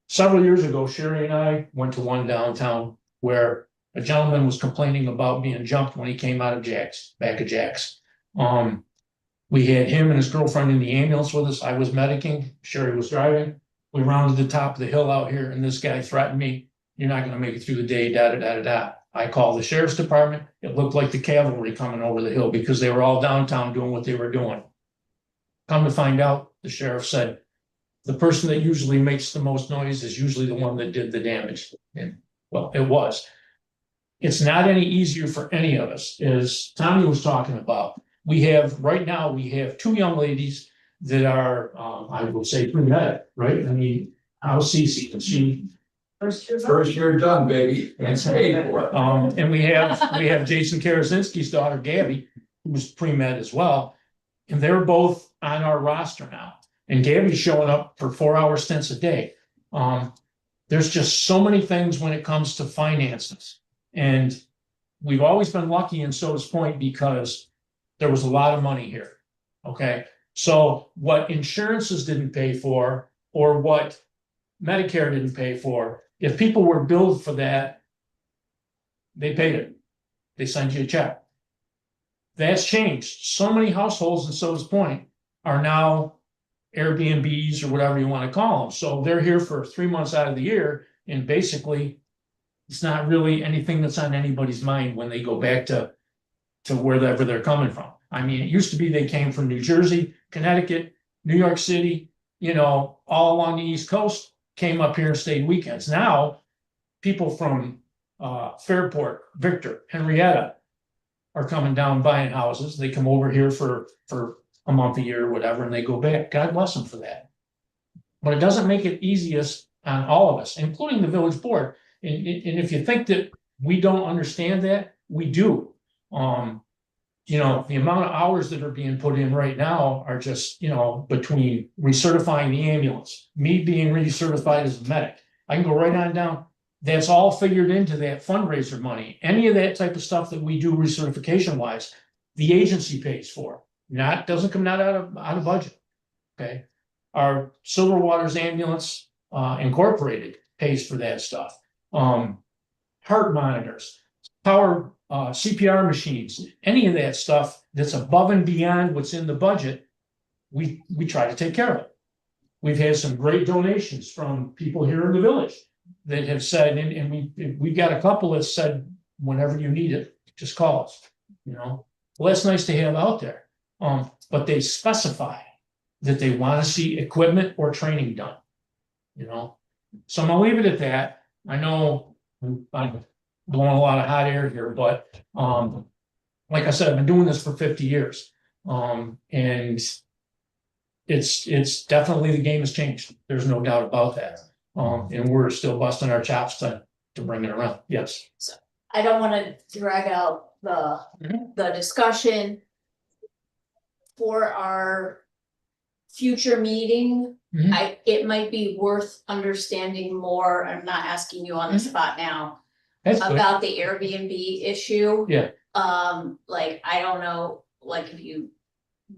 Several years ago, Sherry and I went to one downtown where a gentleman was complaining about being jumped when he came out of back of Jack's. We had him and his girlfriend in the ambulance with us. I was medicing, Sherry was driving. We rounded the top of the hill out here, and this guy threatened me, "You're not gonna make it through the day, da da da da da." I called the sheriff's department. It looked like the cavalry coming over the hill because they were all downtown doing what they were doing. Come to find out, the sheriff said, the person that usually makes the most noise is usually the one that did the damage. And well, it was. It's not any easier for any of us, as Tommy was talking about. Right now, we have 2 young ladies that are, I will say, pre-med, right? I mean, how's Cece? She First year done, baby. That's paid for. and we have Jason Karasinski's daughter, Gabby, who's pre-med as well. And they're both on our roster now. And Gabby's showing up for 4-hour stints a day. There's just so many things when it comes to finances. And we've always been lucky in Sodas Point because there was a lot of money here. Okay. So what insurances didn't pay for, or what Medicare didn't pay for, if people were billed for that, they paid it. They send you a check. That's changed. So many households in Sodas Point are now Airbnbs or whatever you want to call them. So they're here for 3 months out of the year, and basically it's not really anything that's on anybody's mind when they go back to wherever they're coming from. I mean, it used to be they came from New Jersey, Connecticut, New York City, all along the East Coast, came up here and stayed weekends. Now, people from Fairport, Victor, Henrietta are coming down buying houses. They come over here for a month a year or whatever, and they go back. God bless them for that. But it doesn't make it easiest on all of us, including the village board. And if you think that we don't understand that, we do. The amount of hours that are being put in right now are just, between recertifying the ambulance, me being recertified as a medic, I can go right on down. That's all figured into that fundraiser money. Any of that type of stuff that we do recertification wise, the agency pays for. Doesn't come out of budget. Okay. Our Silver Waters ambulance, Incorporated pays for that stuff. Heart monitors, power, CPR machines, any of that stuff that's above and beyond what's in the budget, we try to take care of it. We've had some great donations from people here in the village that have said, and we got a couple that said, whenever you need it, just call us, you know? Well, that's nice to have out there. But they specify that they want to see equipment or training done. You know, so I'm gonna leave it at that. I know I'm blowing a lot of hot air here, but like I said, I've been doing this for 50 years. And it's definitely, the game has changed. There's no doubt about that. And we're still busting our chops to bring it around. Yes. I don't wanna drag out the discussion for our future meeting. Mhm. It might be worth understanding more. I'm not asking you on the spot now That's good. about the Airbnb issue. Yeah. Like, I don't know, like if you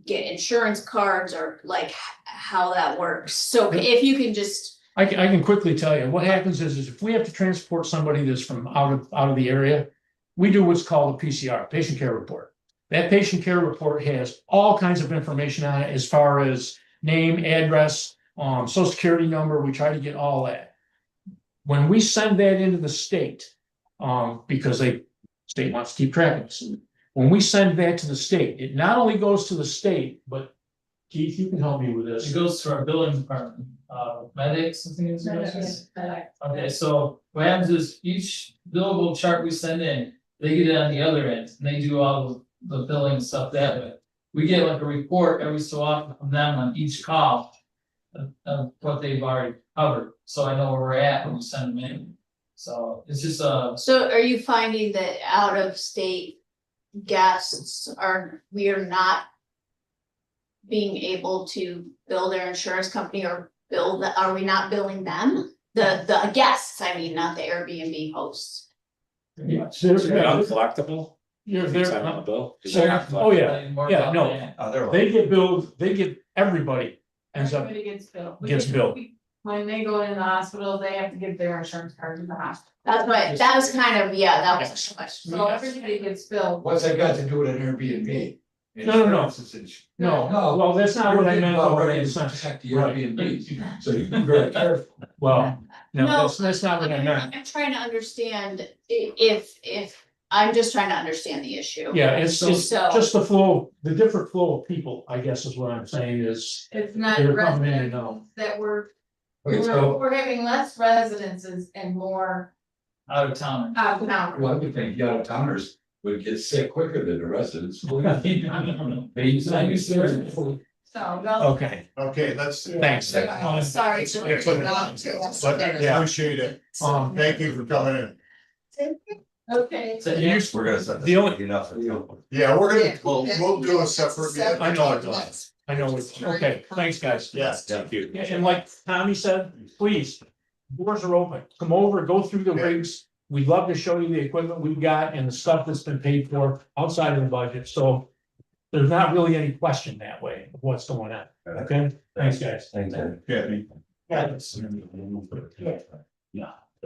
get insurance cards or like how that works. So Yeah. if you can just, I can quickly tell you, what happens is if we have to transport somebody that's from out of the area, we do what's called a PCR, patient care report. That patient care report has all kinds of information on it as far as name, address, social security number. We try to get all that. When we send that into the state, because state wants to keep track of this. When we send that to the state, it not only goes to the state, but Keith, you can help me with this. It goes to our billing department, medics and things. Medics. Okay, so what happens is each billable chart we send in, they get it on the other end, and they do all the billing stuff that way. We get like a report every so often from them on each call of what they've already covered, so I know where we're at when we send them in. So it's just so are you finding that out of state guests we are not being able to bill their insurance company or are we not billing them? The guests, I mean, not the Airbnb hosts. Yeah, They're uncollectible. You're If you there. send them a bill. So- oh, yeah. more Yeah, about no. that. They get billed, everybody ends up, Everybody gets billed. gets billed. When they go in the hospital, they have to give their insurance card to the hospital. That's what, that was kind of, that was the question. So everybody gets billed. What's that got to do with an Airbnb? No. Insurance is- No, No. well, that's not what I meant. Already in to the sense. protect the Right. Airbnb, so you be very careful. Well, no, No. that's not what I meant. I'm trying to understand if, I'm just trying to understand the issue. Yeah, it's So- just the flow, the different flow of people, I guess is what I'm saying is. It's not They're coming in and residents out. that Okay, so, we're having less residences and more Out of town. out of town. well, I would think the out-of-towners would get sick quicker than the residents. So, well, Okay, Okay, let's. thanks. Sorry. But Yeah. appreciate it. Thank you for coming in. okay. So You- We're gonna set The only- this enough. Yeah, we'll do a separate. I know it does. I know it's, okay, thanks, guys. Yes. Thank you. Yeah, and like Tommy said, please, doors are open, come over, go through the rigs. We'd love to show you the equipment we've got and the stuff that's been paid for outside of the budget, so. There's not really any question that way of what's going on, okay? Thanks, guys. Thanks, Ed. Kathy.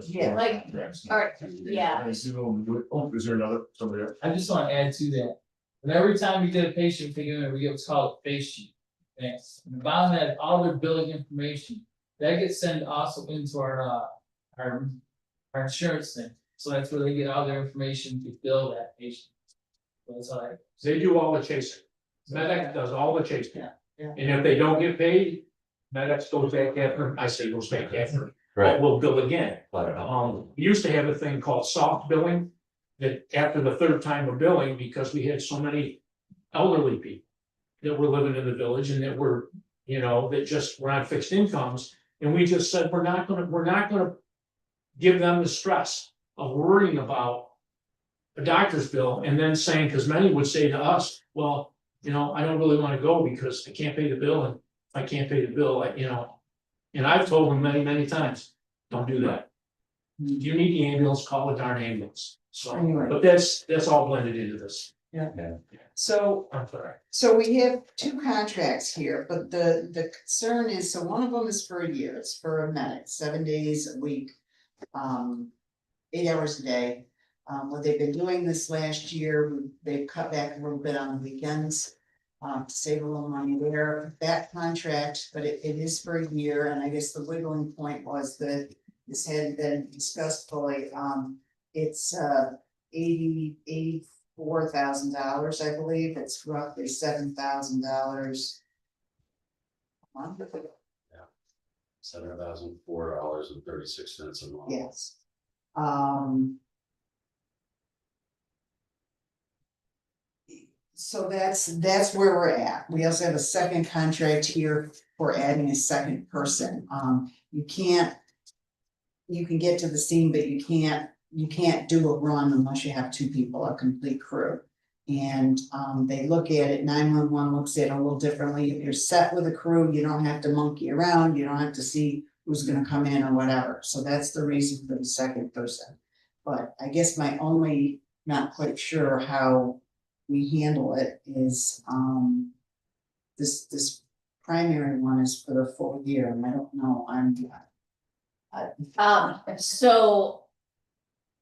Yeah, like, all right, yeah. Is there another, somebody else? I just wanna add to that, and every time we get a patient figure, we get what's called a face sheet. Thanks, and the bottom that all their billing information, that gets sent also into our insurance thing, so that's where they get all their information to bill that patient. That's all right. They do all the chasing. MedX does all the chasing. Yeah. And if they don't get paid, MedX goes back after, I say goes back after, but Right. we'll bill again. Right. We used to have a thing called soft billing. That after the third time of billing, because we had so many elderly people. That were living in the village and that were, that just were on fixed incomes. And we just said, we're not gonna give them the stress of worrying about. A doctor's bill and then saying, because many would say to us, well, I don't really wanna go because I can't pay the bill and if I can't pay the bill, and I've told them many, many times, don't do that. If you need the ambulance, call a darn ambulance. So, Anyway. but that's all blended into this. So, I'm sorry. so we have two contracts here, but the concern is, so one of them is for a year, it's for a medic, 7 days a week. 8 hours a day. What they've been doing this last year, they've cut back a little bit on the weekends. To save a little money there, that contract, but it is for a year, and I guess the wiggling point was that this hadn't been discussed fully, it's $84,000, I believe, it's roughly $7,000. $7,004.36 a month. Yes. So that's where we're at. We also have a second contract here for adding a second person. You can get to the scene, but you can't do a run unless you have two people, a complete crew. And they look at it, 911 looks at it a little differently. If you're set with a crew, you don't have to monkey around, you don't have to see who's gonna come in or whatever. So that's the reason for the second person. But I guess my only, not quite sure how we handle it is, this primary one is for the full year, and I don't know, So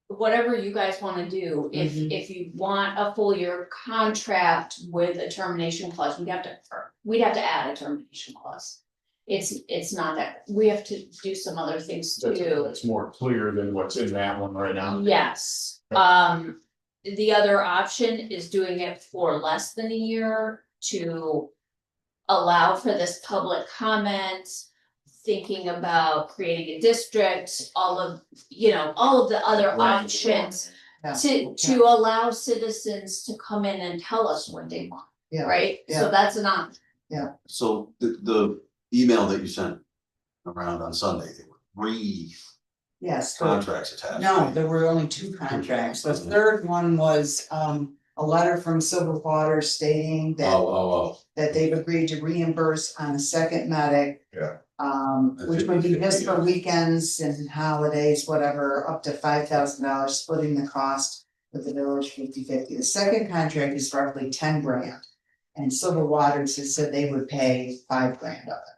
whatever you guys wanna do, Mhm. if you want a full year contract with a termination clause, we'd have to add a termination clause. It's not that, we have to do some other things too. That's more clear than what's in that one right now. Yes, the other option is doing it for less than a year to allow for this public comment, thinking about creating a district, all of the other options to allow citizens to come in and tell us what they want, Yeah, right? yeah. So that's an option. So the email that you sent around on Sunday, there were 3 yes, but contracts attached. no, right? there were only 2 contracts. The third one was, a letter from Silver Water stating that Oh, that they've agreed to reimburse on the second medic. Yeah. Which would be just for weekends and holidays, whatever, up to $5,000, splitting the cost with the village 50-50. The second contract is roughly 10 grand. And Silver Waters has said they would pay 5 grand of it.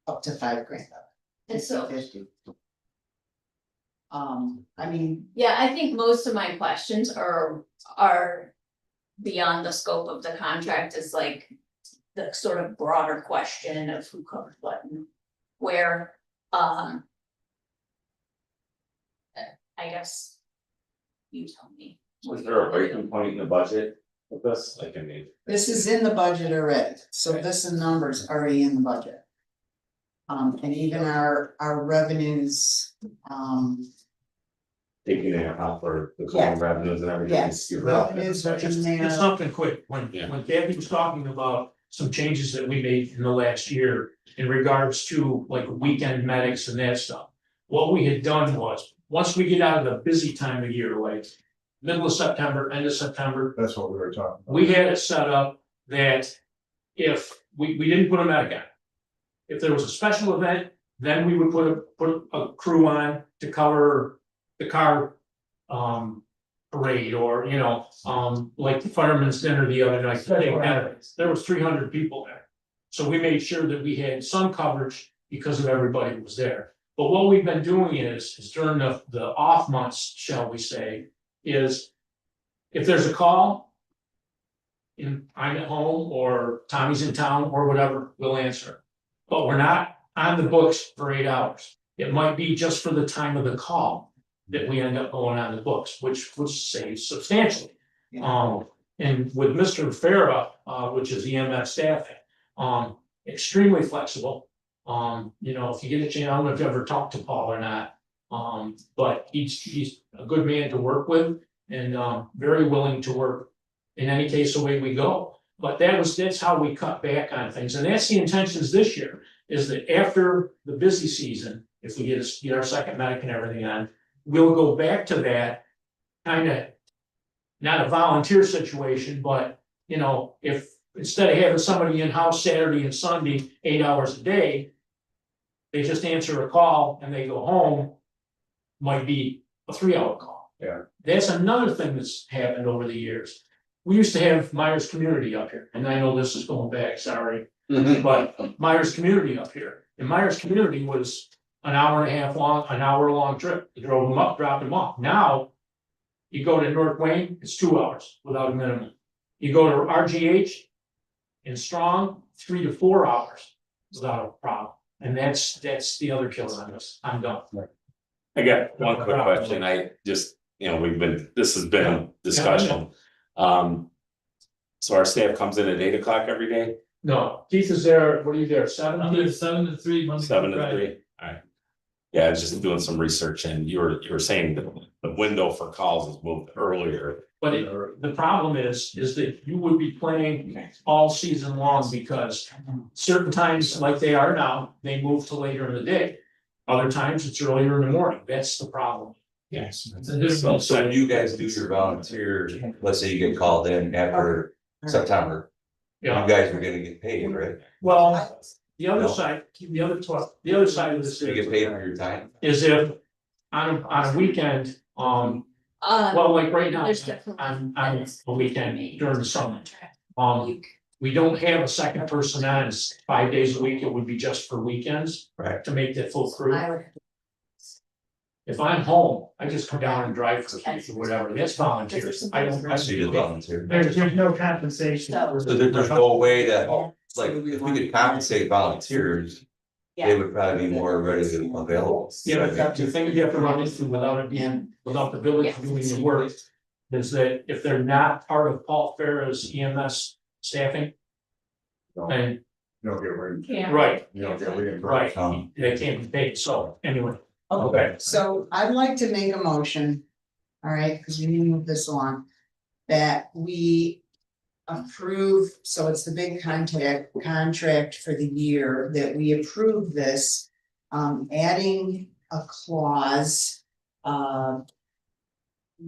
Up to 5 grand of it. And so, 50-50. I mean, yeah, I think most of my questions are beyond the scope of the contract, is like the sort of broader question of who covers what and where, I guess you tell me. Was there a breaking point in the budget with this? Like, I mean, this is in the budget already, so this in numbers already in the budget. And even our revenues, taking into account for the Yeah. common revenues and everything. yes, you're revenues are in there. Just something quick, when Yeah. Kathy was talking about some changes that we made in the last year in regards to like weekend medics and that stuff. What we had done was, once we get out of the busy time of year, like middle of September, end of September, That's what we were talking about. we had it set up that if we didn't put a medic on. If there was a special event, then we would put a crew on to cover the car parade, or like the fireman's dinner the other night. There was 300 people there. So we made sure that we had some coverage because of everybody who was there. But what we've been doing is during the off months, shall we say, is if there's a call, and I'm at home or Tommy's in town or whatever, we'll answer. But we're not on the books for 8 hours. It might be just for the time of the call that we end up going on the books, which saves substantially. And with Mr. Farah, which is EMS staffing, extremely flexible. If you get a chance, I don't know if you ever talked to Paul or not. But he's a good man to work with and very willing to work in any case away we go. But that's how we cut back on things. And that's the intentions this year, is that after the busy season, if we get our second medic and everything on, we'll go back to that kind of, not a volunteer situation, but if instead of having somebody in-house Saturday and Sunday, 8 hours a day, they just answer a call and they go home, might be a 3-hour call. Yeah. That's another thing that's happened over the years. we used to have Myers Community up here, and I know this is going back, sorry. But Myers Community up here, and Myers Community was an hour and a half long, an hour long trip, you drove them up, dropped them off, now. You go to North Wayne, it's 2 hours without a minimum, you go to RGH. In Strong, 3 to 4 hours without a problem, and that's the other killer on this, I'm done. I got one quick question, I just, this has been a discussion. So our staff comes in at 8 o'clock every day, No, Keith is there, what are you there, 7? I'm there 7 to 3, Monday. 7 to Friday. 3, alright. Yeah, I was just doing some research and you were saying that the window for calls is moved earlier. But the problem is that you would be playing all season long because certain times, like they are now, they move to later in the day. Other times it's earlier in the morning, that's the problem. Yes. So when you guys do your volunteer, let's say you get called in after September, you Yeah, guys are gonna get paid, right? well, the other No. side, the other side of this You get paid for your time? is if on a weekend, well, like right now, There's definitely. on a weekend during the summer. We don't have a second person on, it's 5 days a week, it would be just for weekends. Right. To make that full crew. I would, If I'm home, I just come down and drive for a week or whatever, that's volunteer. I don't. So you just volunteer. There's no compensation. So- So there's no way that, like, if we could compensate volunteers, they would probably be more readily available. Yeah, but the thing you have to run into without it being, without the village doing the work. Is that if they're not part of Paul Farah's EMS staffing. And, You don't get rid, Yeah. right, you don't get reimbursed. right, they can't be paid, so anyway. okay, so I'd like to make a motion, all right, because we need to move this along. That we approve, so it's the big contract for the year, that we approve this. Adding a clause,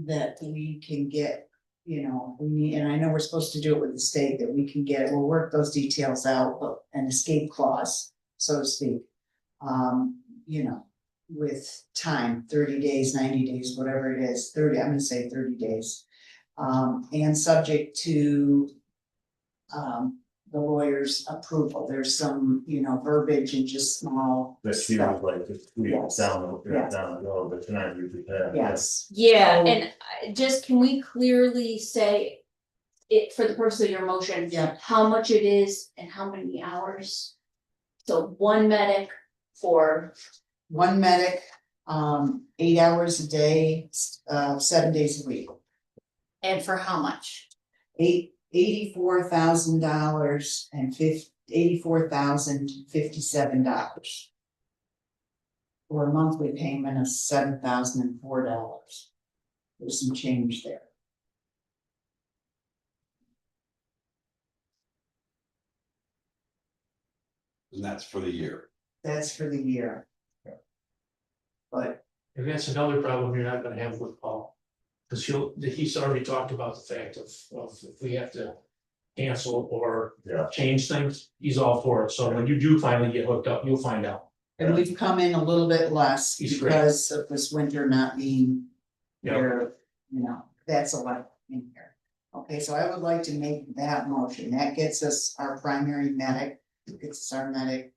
that we can get, we need, and I know we're supposed to do it with the state, that we can get, we'll work those details out, but an escape clause, so to speak. With time, 30 days, 90 days, whatever it is, 30, I'm gonna say 30 days. And subject to the lawyer's approval, there's some, verbiage and just small. That she was like, just tweet Yes. down, Yes. down the road, but tonight we just had. Yes. Yeah, So- and just, can we clearly say it for the purpose of your motion? Yeah. How much it is and how many hours? So one medic for, One medic, 8 hours a day, 7 days a week. and for how much? $84,000 and $84,057. For a monthly payment of $7,004. There's some change there. And that's for the year. That's for the year. But And that's another problem you're not gonna have with Paul. Cause he's already talked about the fact of if we have to cancel or Yeah. change things, he's all for it. So when you do finally get hooked up, you'll find out. and we've come in a little bit less He's great. because of this winter not being Yeah. here, that's a lot in here. Okay, so I would like to make that motion. That gets us our primary medic, gets us our medic,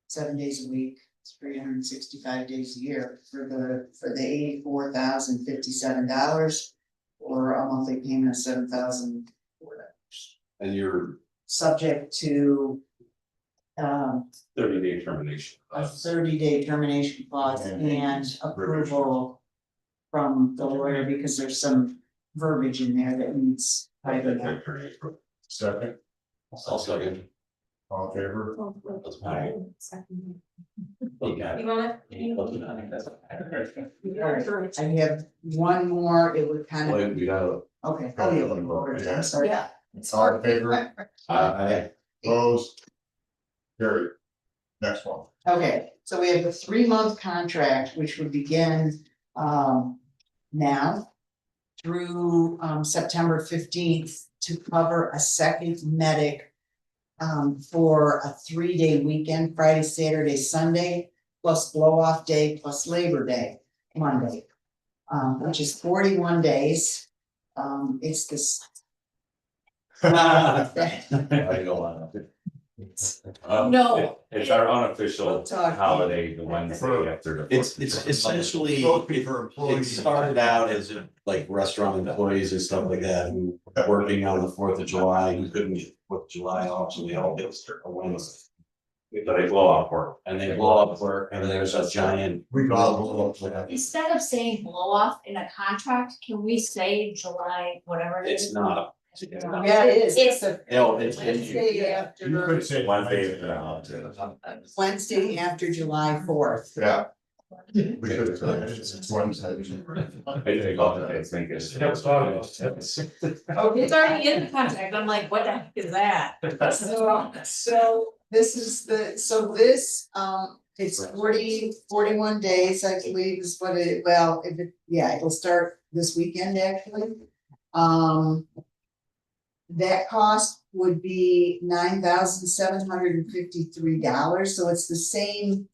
7 days a week. It's 365 days a year for the $84,057 or a monthly payment of $7,004. And you're, Subject to 30-day termination. a 30-day termination clause and approval from the lawyer, because there's some verbiage in there that needs tightening up. Second, I'll second. all in favor? Alright. You got it. I have one more, it would kind of, Like, we gotta, okay, oh, yeah, I'm sorry. Yeah. All in favor? I, Opposed? Carried. Next one. Okay, so we have a 3-month contract, which would begin now through September 15th to cover a second medic for a 3-day weekend, Friday, Saturday, Sunday, plus blow off day, plus Labor Day, Monday, which is 41 days. It's this. I go on. No. It's our unofficial We'll talk. holiday, the Wednesday after the. It's essentially, Supposed to be for it employees. started out as like restaurant employees and stuff like that, who were working on the 4th of July, who couldn't get 4th of July off, so they all get a Wednesday. So they blow off work. And they blow up work, and then there's a giant. We all blow up. Instead of saying blow off in a contract, can we say July, whatever it is? It's not. Yeah, it is. It's- a No, it's. Wednesday You after, could say. Wednesday after July 4th. Yeah. We could say it's Wednesday. They take off the days, make it. Oh, it's already in the contract, I'm like, what the heck is that? So this is this, it's 41 days, I believe is what it, well, if it, yeah, it'll start this weekend actually. That cost would be $9,753, so it's the same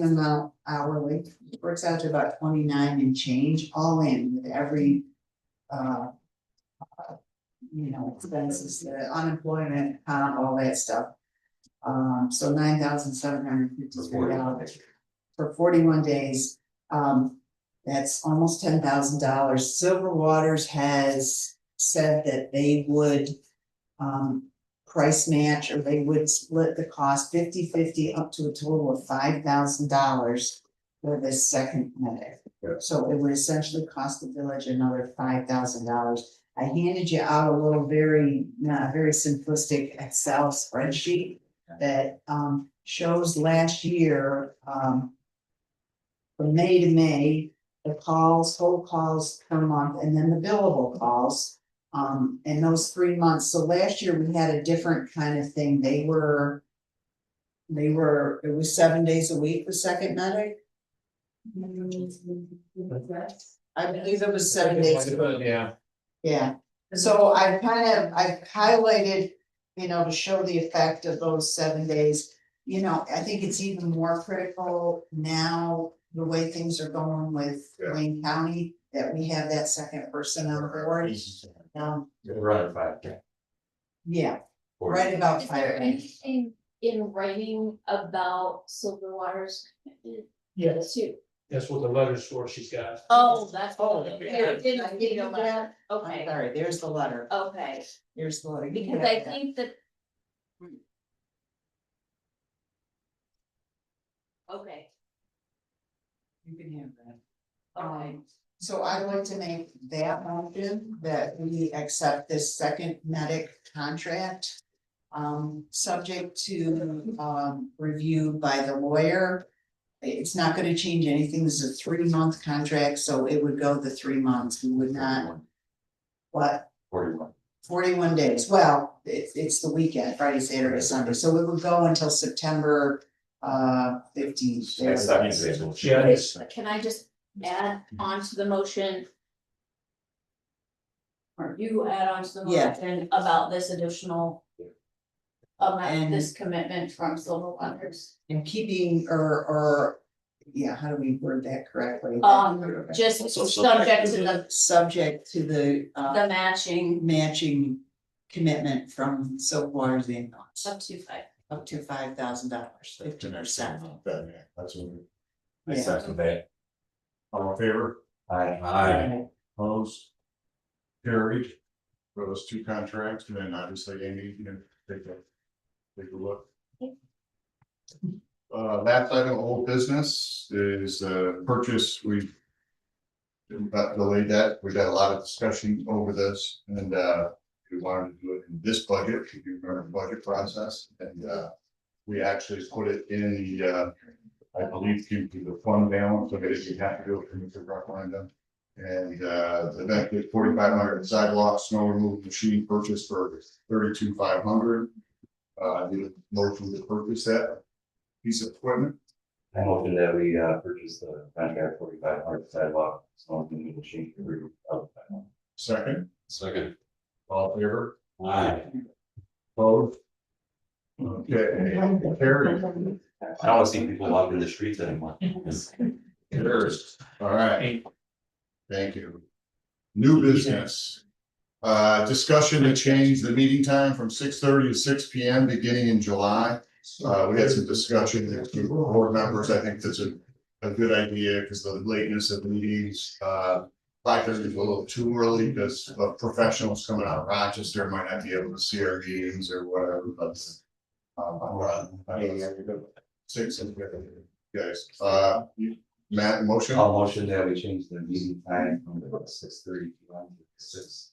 amount hourly. It works out to about 29 and change, all in with every expenses, the unemployment, all that stuff. So $9,753 for 41 days. That's almost $10,000. Silver Waters has said that they would price match, or they would split the cost 50-50 up to a total of $5,000 for this second medic. Yeah. So it would essentially cost the village another $5,000. I handed you out a little very simplistic Excel spreadsheet that shows last year from May to May, the total calls per month, and then the billable calls. In those 3 months, so last year we had a different kind of thing, it was 7 days a week for second medic. I believe it was 7 days a week. Yeah, so I've highlighted, to show the effect of those 7 days. I think it's even more critical now, the way things are going with Wayne County, that we have that second person on board. Right, 5. Yeah, right about Is there 5. anything in writing about Silver Waters? Yes, Too. that's what the letter's for, she's got. Oh, that's. Here, didn't I give you that? that? I'm Okay, sorry, there's the letter, okay, here's the letter. You because can I have that. think that. Okay, You can have that. okay. So I'd like to make that motion that we accept this second medic contract. Subject to, review by the lawyer. It's not gonna change anything, this is a 3-month contract, so it would go the 3 months, we would not. What, 41. 41 days, well, it's the weekend, Friday, Saturday, Sunday, so it would go until September 15th. Next time you say we'll- Can I just add on to the motion? Or you add on to the Yeah. motion about this additional. And- This commitment from Silver Waters, And keeping, yeah, how do we word that correctly? just So subject to the Subject to the matching matching commitment from Silver Waters ambulance, up to 5. up to $5,000, 50%. That's what we, I second that. all in favor, Aye. opposed? Carried for those 2 contracts, and then obviously Amy, take a look. Last item of old business is purchase, we delayed that, we've had a lot of discussion over this, and we wanted to do it in this budget, if you remember the budget process, and we actually put it in the I believe due to the fund balance, so that you have to do it from the referendum. And the next is 4,500 sidewalk snow removal machine purchase for 32,500. Need a motion to purchase that piece of equipment. I motion that we purchase the contract 4,500 sidewalk, snow removal machine for 3,500. Second, all in favor, Aye. opposed? Okay, carried. I don't see people walking the streets anymore. Carried. All right. Thank you. New business. Discussion to change the meeting time from 6:30 to 6 P.M. beginning in July. We had some discussion with the board members. I think that's a good idea because the lateness of meetings, 5:30 is a little too early because of professionals coming out of Rochester might not be able to see our meetings or whatever, but. Six, guys, Matt, motion? I'll motion that we change the meeting time from 6:30 P.M. to 6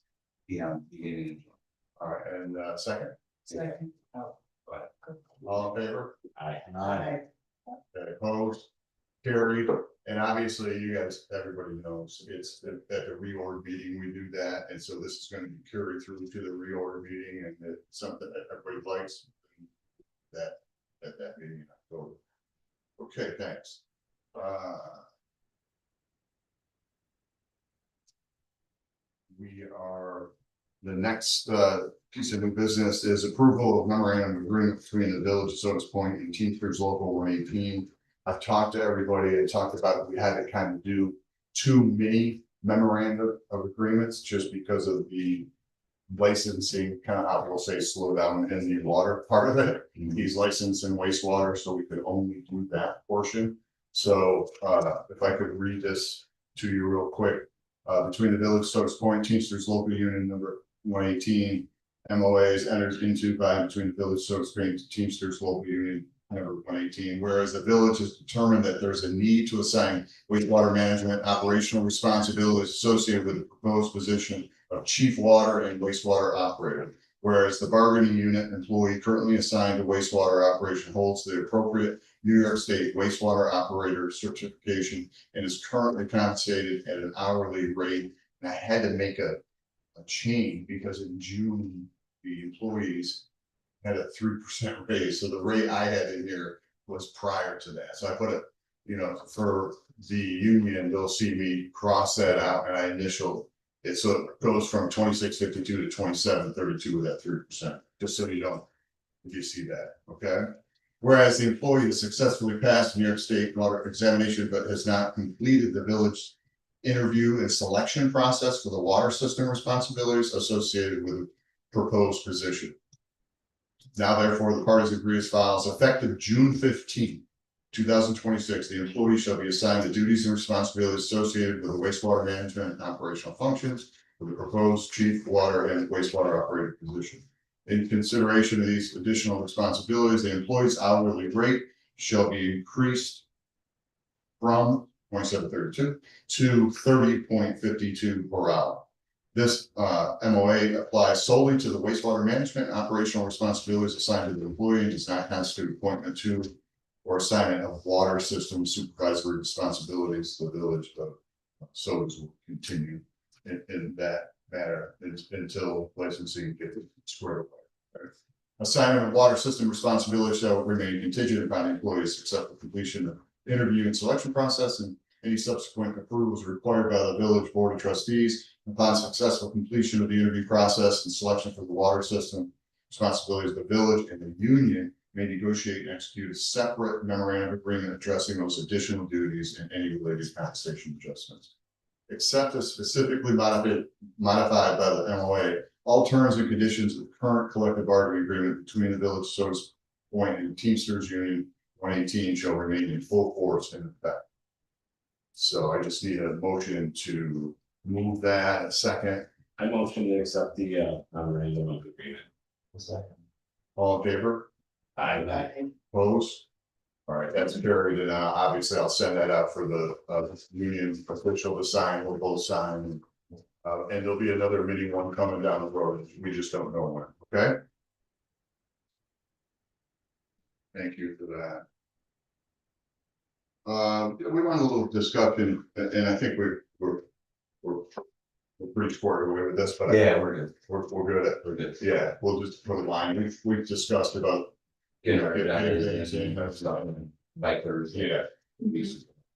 P.M. beginning in July. All right, and second, Second. all in favor? Aye. Okay, opposed, carried, and obviously you guys, everybody knows, it's at the reorg meeting, we do that, and so this is gonna be carried through to the reorg meeting, and it's something that everybody likes. That, at that meeting in October. Okay, thanks. We are, the next piece of new business is approval of memorandum of agreement between the Village of Sodas Point and Teamsters Local 118. I've talked to everybody and talked about, we had to kind of do 2 mini memorandum of agreements just because of the licensing, kind of, I will say, slow down in the water part of it. He's licensed in wastewater, so we could only do that portion. So if I could read this to you real quick. Between the Village of Sodas Point, Teamsters Local Union number 118, MOAs entered into by between the Village of Sodas Point and Teamsters Local Union number 118, whereas the village has determined that there's a need to assign wastewater management operational responsibilities associated with the proposed position of chief water and wastewater operator. Whereas the bargaining unit employee currently assigned to wastewater operation holds the appropriate New York State wastewater operator certification and is currently compensated at an hourly rate. And I had to make a change because in June, the employees had a 3% raise. So the rate I had in here was prior to that. So I put it, you know, for the union, they'll see me cross that out and I initial it. So it goes from 26.52 to 27.32 with that 3%, just so you don't, if you see that, okay? Whereas the employee has successfully passed New York State water examination, but has not completed the village interview and selection process for the water system responsibilities associated with the proposed position. Now, therefore, the parties agree as follows: effective June 15, 2026, the employee shall be assigned the duties and responsibilities associated with the wastewater management and operational functions of the proposed chief water and wastewater operator position. In consideration of these additional responsibilities, the employee's hourly rate shall be increased from 27.32 to 30.52 per hour. This MOA applies solely to the wastewater management and operational responsibilities assigned to the employee and does not constitute appointment to or assignment of water system supervisory responsibilities. The village of Sodas will continue in that matter until licensing gets squared away. Assignment of water system responsibility shall remain contingent upon the employee's successful completion of interview and selection process, and any subsequent approvals required by the village board of trustees. Upon successful completion of the interview process and selection for the water system responsibilities of the village and the union may negotiate and execute a separate memorandum of agreement addressing those additional duties and any related compensation adjustments. Except as specifically modified by the MOA, all terms and conditions of the current collective bargaining agreement between the Village of Sodas Point and Teamsters Union 118 shall remain in full force and effect. So I just need a motion to move that. A second. I motion to accept the memorandum of agreement. All in favor? Aye. Opposed? All right, that's carried, and obviously I'll send that out for the union official to sign. We'll both sign. And there'll be another mini one coming down the road. We just don't know when, okay? Thank you for that. We want a little discussion, and I think we're pretty squared away with this, but Yeah, we're good. we're good at, We're good. yeah, we'll just put a line. We've discussed about, Get Yeah, our yeah, and stuff and bikers. yeah,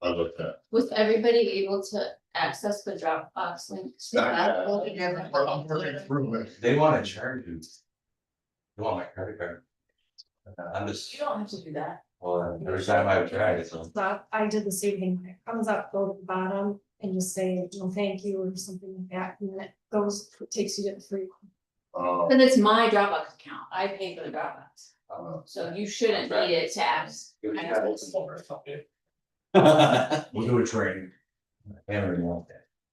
I looked at. Was everybody able to access the Dropbox links? I'm working through it. They want to charge you. You want my credit card? I'm just, You don't have to do that. well, every time I've tried it, so. So I did the same thing, when it comes up, go to the bottom, and just say, no, thank you, or something like that, and then it goes, takes you to the free. But it's my Dropbox account, I pay for the Dropbox, uh, so you shouldn't need it to ask. It was kind of similar or something. we'll do a training. Hammer you want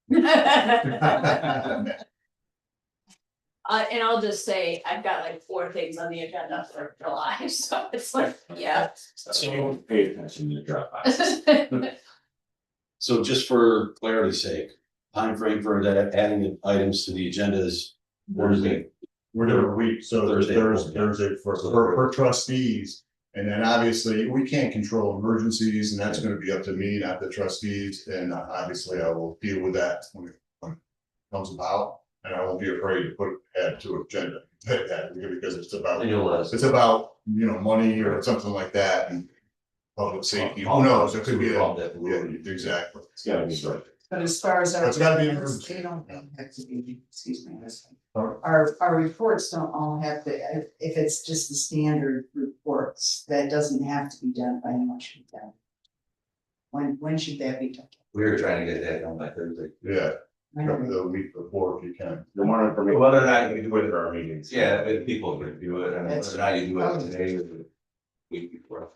that. And I'll just say, I've got like 4 things on the agenda for July, so it's like, yeah. So you pay attention to the Dropbox. So just for clarity's sake, timeframe for that, adding items to the agenda is Thursday. We're doing a week, so there's Thursday for trustees. And then obviously, we can't control emergencies, and that's gonna be up to me, not the trustees, and obviously I will deal with that when it comes about. And I won't be afraid to add to agenda, because it's about, And you'll let us. it's about, money or something like that, and public safety, who knows, it could be, yeah, exactly. It's gotta be right. But as far as our. It's gotta be an reports, emergency. They don't have to be, excuse me, Sorry? our reports don't all have to, if it's just the standard reports, that doesn't have to be done by much. When should that be done? We were trying to get that done by Thursday. Yeah, I don't know. the week before if you can. The more information. Whether or not we do it at our meetings. Yeah, if people can do it, and whether or not you do it today or the week before.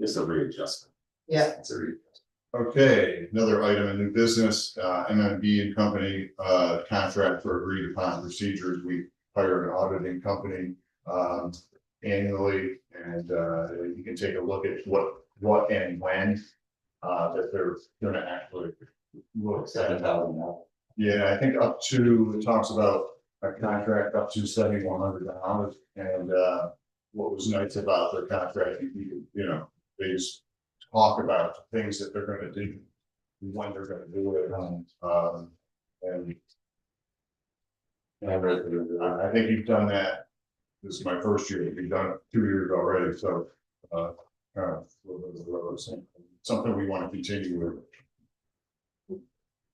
Just a readjustment. Yeah, It's a re- Okay, another item in new business, MMB and Company, contract for agreed upon procedures. We hired an auditing company, annually, and, you can take a look at what and when, that they're gonna actually look at. $7,000. Yeah, I think up to, it talks about a contract up to $7,100, and, what was nice about their contract, they just talk about the things that they're gonna do, when they're gonna do it, and I read through the- I think you've done that. This is my first year, you've done it 2 years already, so, something we wanna continue with.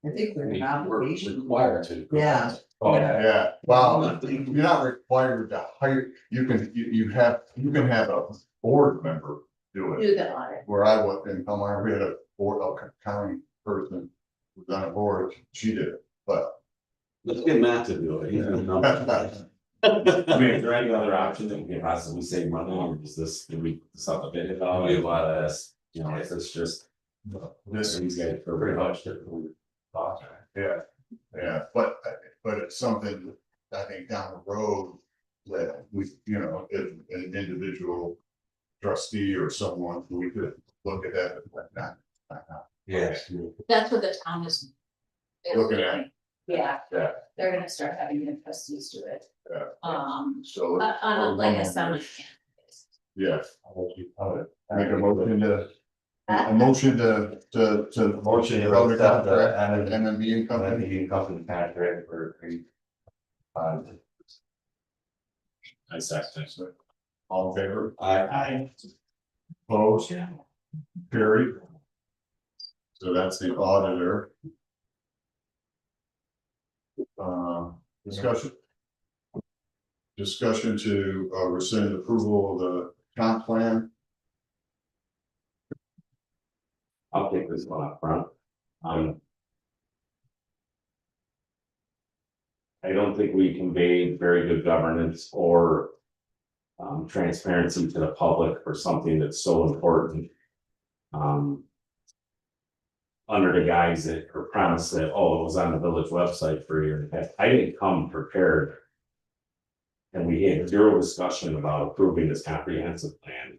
I think we're an obligation. Required to. Yeah. Oh, yeah. Yeah, well, you're not required to hire, you can have a board member do it. Do the audit. Where I was in Palmyra, we had a board, a county person who was on a board, she did it, but. Let's get Matt to do it. He's the number. I mean, is there any other option that we can possibly save money, or is this, do we, something bit it all, we want this, if it's just. This, These guys for Pretty pretty much different. yeah, but it's something, I think down the road. That we, if an individual trustee or someone, we could look at that, but not now. Yes. That's what the town is. Looking at. Yeah. Yeah. They're gonna start having the trustees do it, Yeah. So. on a, like a summer. Yeah, make a motion to. A motion to. Motion to vote accept the contract, MMB and company. MMB company contract for agreed. I second. All in favor? I, Opposed? Carried. So that's the auditor. Discussion. Discussion to rescind approval of the comp plan. I'll take this one up front. I don't think we conveyed very good governance or transparency to the public for something that's so important. Under the guise that, or promise that, oh, it was on the village website for a year and a half. I didn't come prepared. And we had zero discussion about approving this comprehensive plan.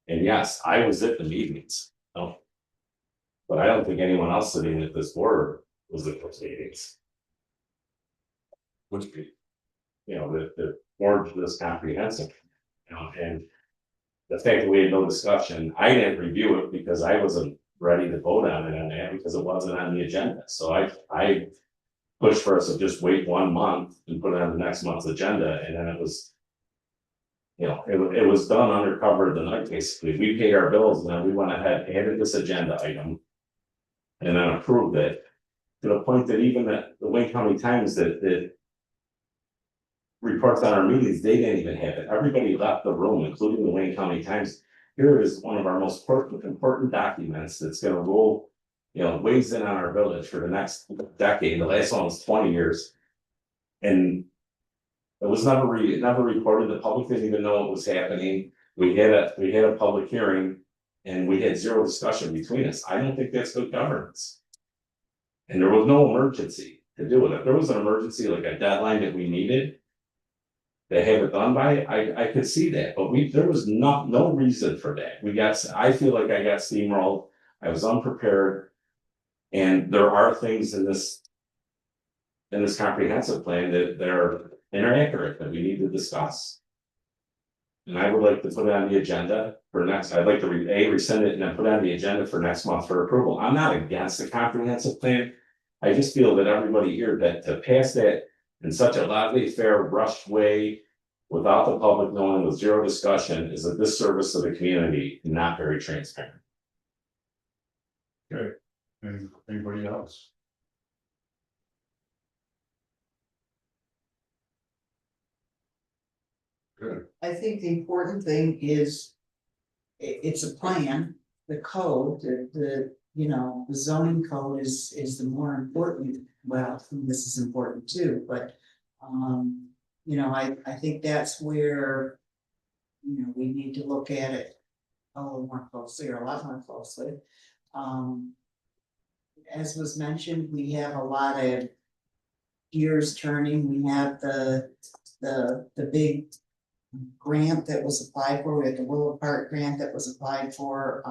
And yes, I was at the meetings. But I don't think anyone else sitting at this board was at those meetings. Which be, the board this comprehensive, and the fact that we had no discussion, I didn't review it because I wasn't ready to vote on it on that because it wasn't on the agenda. So I pushed for us to just wait 1 month and put it on the next month's agenda, and then it was. It was done under cover of the night, basically. We paid our bills and then we went ahead, added this agenda item. And then approved it to the point that even the Wayne County Times that reports on our meetings, they didn't even have it. Everybody left the room, including the Wayne County Times. Here is one of our most important documents that's gonna roll weighs in on our village for the next decade, the last one was 20 years. And it was never reported, the public didn't even know it was happening, we had a public hearing. And we had zero discussion between us, I don't think that's good governance. And there was no emergency to do it, if there was an emergency, like a deadline that we needed. To have it done by, I could see that, but there was no reason for that, I feel like I got steamrolled, I was unprepared. And there are things in this comprehensive plan that are inaccurate that we need to discuss. And I would like to put it on the agenda for next, I'd like to rescind it and then put it on the agenda for next month for approval. I'm not against the comprehensive plan. I just feel that everybody here that to pass that in such a lively, fair, rushed way, without the public knowing, with zero discussion, is a disservice to the community and not very transparent. Okay, and anybody else? Good. I think the important thing is it's a plan, the code, the zoning code is the more important. Well, this is important too, but, I think that's where, we need to look at it a little more closely, or a lot more closely. As was mentioned, we have a lot of gears turning. We have the big grant that was applied for, we had the Willow Park grant that was applied for,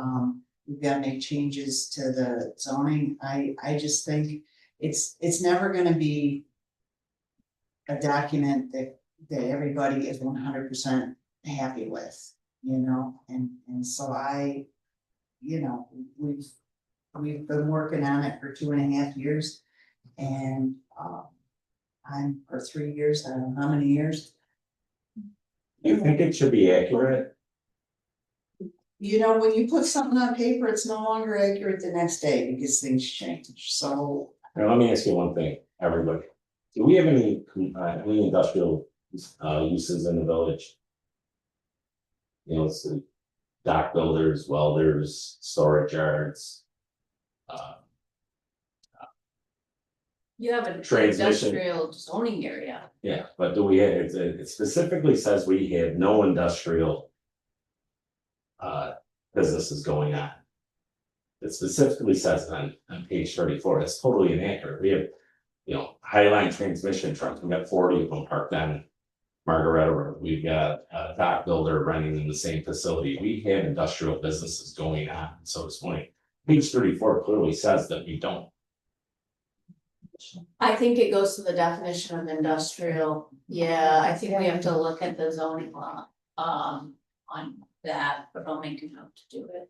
we've got to make changes to the zoning. I just think it's never gonna be a document that everybody is 100% happy with, and so we've been working on it for 2.5 years, and I'm for 3 years, I don't know how many years. You think it should be accurate? When you put something on paper, it's no longer accurate the next day because things change, so. Now, let me ask you one thing, everybody. Do we have any industrial uses in the village? It's the dock builders, welders, storage yards. You have an Transmission. industrial zoning area. Yeah, but do we have, it specifically says we have no industrial. Businesses going on. It specifically says on page 34, it's totally inaccurate, we have. Highline transmission trucks, we've got 40 of them parked on Margaret Road, we've got a dock builder running in the same facility, we have industrial businesses going on, so it's funny. Page 34 clearly says that we don't. I think it goes to the definition of industrial, yeah, I think we have to look at the zoning law, on that, but I'll make a note to do it.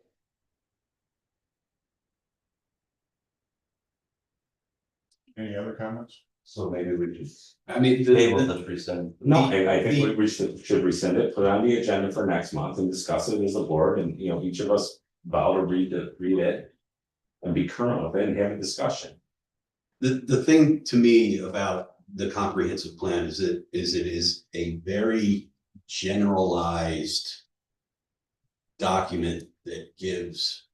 Any other comments? So maybe we just I mean, table this rescind. No, I think we should rescind it, put it on the agenda for next month and discuss it as a board, and each of us vow to read it. And be current with it and have a discussion. The thing to me about the comprehensive plan is it is a very generalized document that gives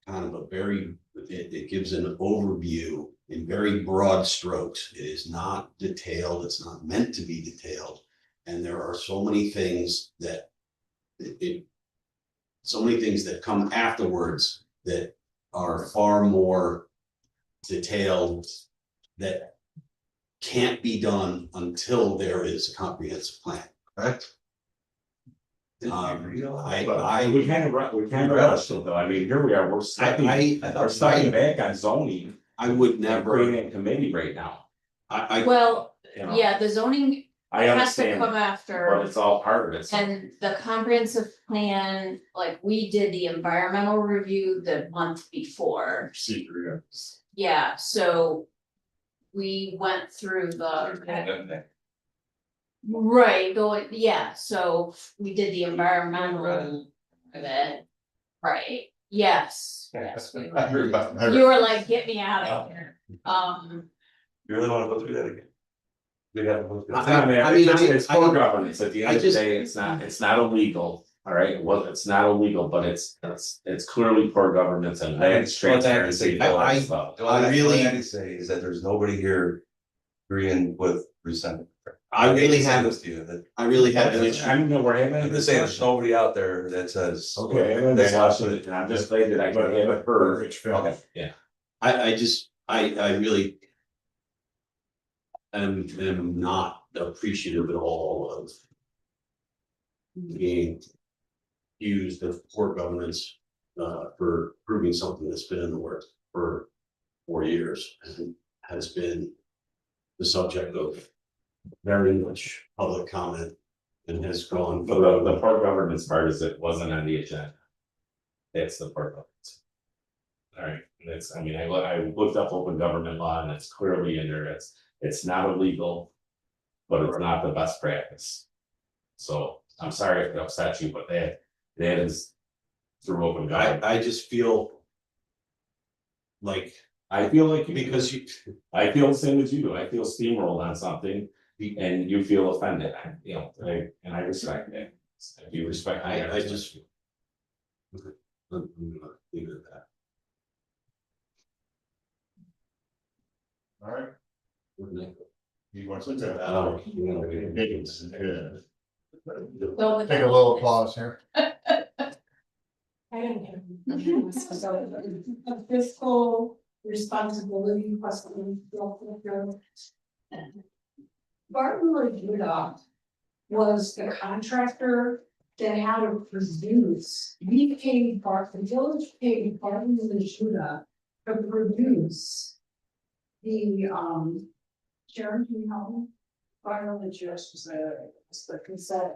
kind of it gives an overview in very broad strokes. It is not detailed, it's not meant to be detailed. And there are so many things that come afterwards that are far more detailed that can't be done until there is a comprehensive plan, correct? We kind of rushed it though, I mean, here we are, we're stepping back on zoning. I would We're never, creating a committee right now, Well, you know? yeah, the zoning I has to understand, come but after, it's all part of it. and the comprehensive plan, like, we did the environmental review the month before. Yeah, so we went through the. Right, so we did the environmental of it, right, yes. We were- You were like, get me out of here, You really wanna go through that again? We have to go through. I mean, it's poor governance, at the end I of the just- day, it's not illegal. All right, well, it's not illegal, but it's clearly poor governance and that's transparency. I- The I only really- thing I can say is that there's nobody here agreeing with rescinding. I really hate to say have, this to you, that- I really have an issue. I don't know, we're having. I'm just saying, there's nobody out there that says. Okay, I'm they want to- and I'm just glad that I can have it heard. Okay, yeah. I really am not appreciative at all of being used of poor governance for proving something that's been in the works for 4 years and has been the subject of very much public comment and has gone. But the poor governance part is it wasn't on the agenda. That's the poor governance. All right, and it's, I mean, I looked up open government law and it's clearly in there, it's not illegal. But it's not the best practice. So I'm sorry if it upset you, but that is through open government. I just feel like, I feel like you, because you, I feel the same as you do, I feel steamrolled on something. And you feel offended, you know, and I respect that. If you respect. me, I respect just- you. I'm gonna leave it at that. All right, Wouldn't he wants to. it? Oh, you know, Yeah. So Take a little applause here. I didn't have. A fiscal responsibility question. Barton Rejuda was the contractor that had to produce, we paid Barton, the village paid Barton Rejuda to produce the, Sharon, can you help me? Barton Rejuda was the consent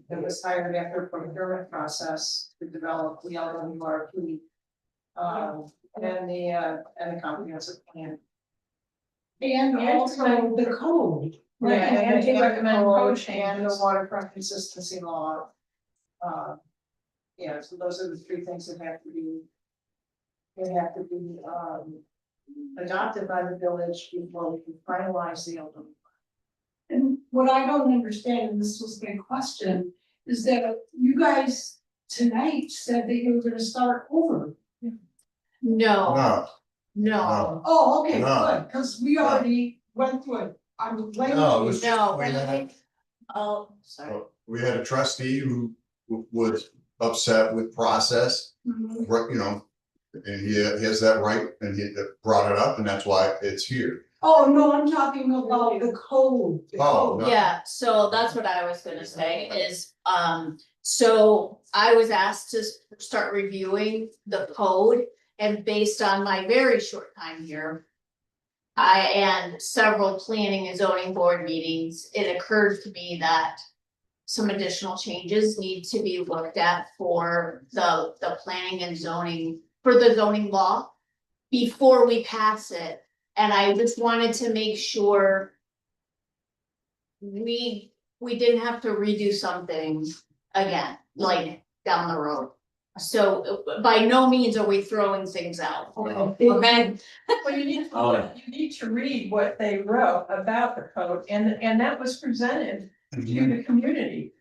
that was hired after a procurement process to develop the LWRP. And the comprehensive plan. And also the code. Yeah, and to recommend code And the changes. waterfront consistency law. Yeah, so those are the three things that have to be. They have to be, adopted by the village before we can finalize the LWRP. And what I don't understand, and this was my question, is that you guys tonight said that you were gonna start over. No, No, no, Oh, okay, No. good, cause we already went through it. I'm like. No, it was- no. we had- Oh, sorry. we had a trustee who was upset with process, Mhm. you know. And he has that right, and he brought it up, and that's why it's here. Oh, no, I'm talking about the code. The Oh, code. no. Yeah, so that's what I was gonna say is, so I was asked to start reviewing the code. And based on my very short time here. And several planning and zoning board meetings, it occurred to me that. Some additional changes need to be looked at for the planning and zoning, for the zoning law. Before we pass it, and I just wanted to make sure. We didn't have to redo something again, like down the road. So by no means are we throwing things out, okay? Well, you need Oh, to, you need to read what they wrote about the code, and that was presented to the community.